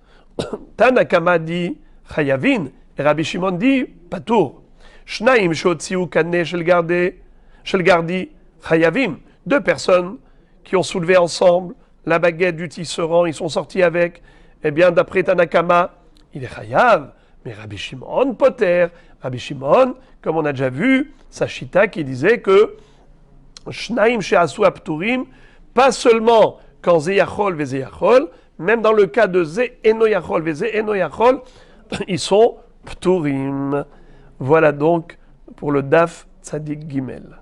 Tanakama dit Chayavin, et Rabbi Shimon dit Patour. Shnaim shotziu kane shel gardi Chayavim. Deux personnes qui ont soulevé ensemble la baguette du tisserand, ils sont sortis avec. Eh bien, d'après Tanakama, il est Chayav. Mais Rabbi Shimon Poter. Rabbi Shimon, comme on a déjà vu, Sachita qui disait que Shnaim she'asu apturim, pas seulement quand Zeyachol ve Zeyachol, même dans le cas de Ze Enoyachol ve Ze Enoyachol, ils sont pturim. Voilà donc pour le Daf Tzadik Gimel.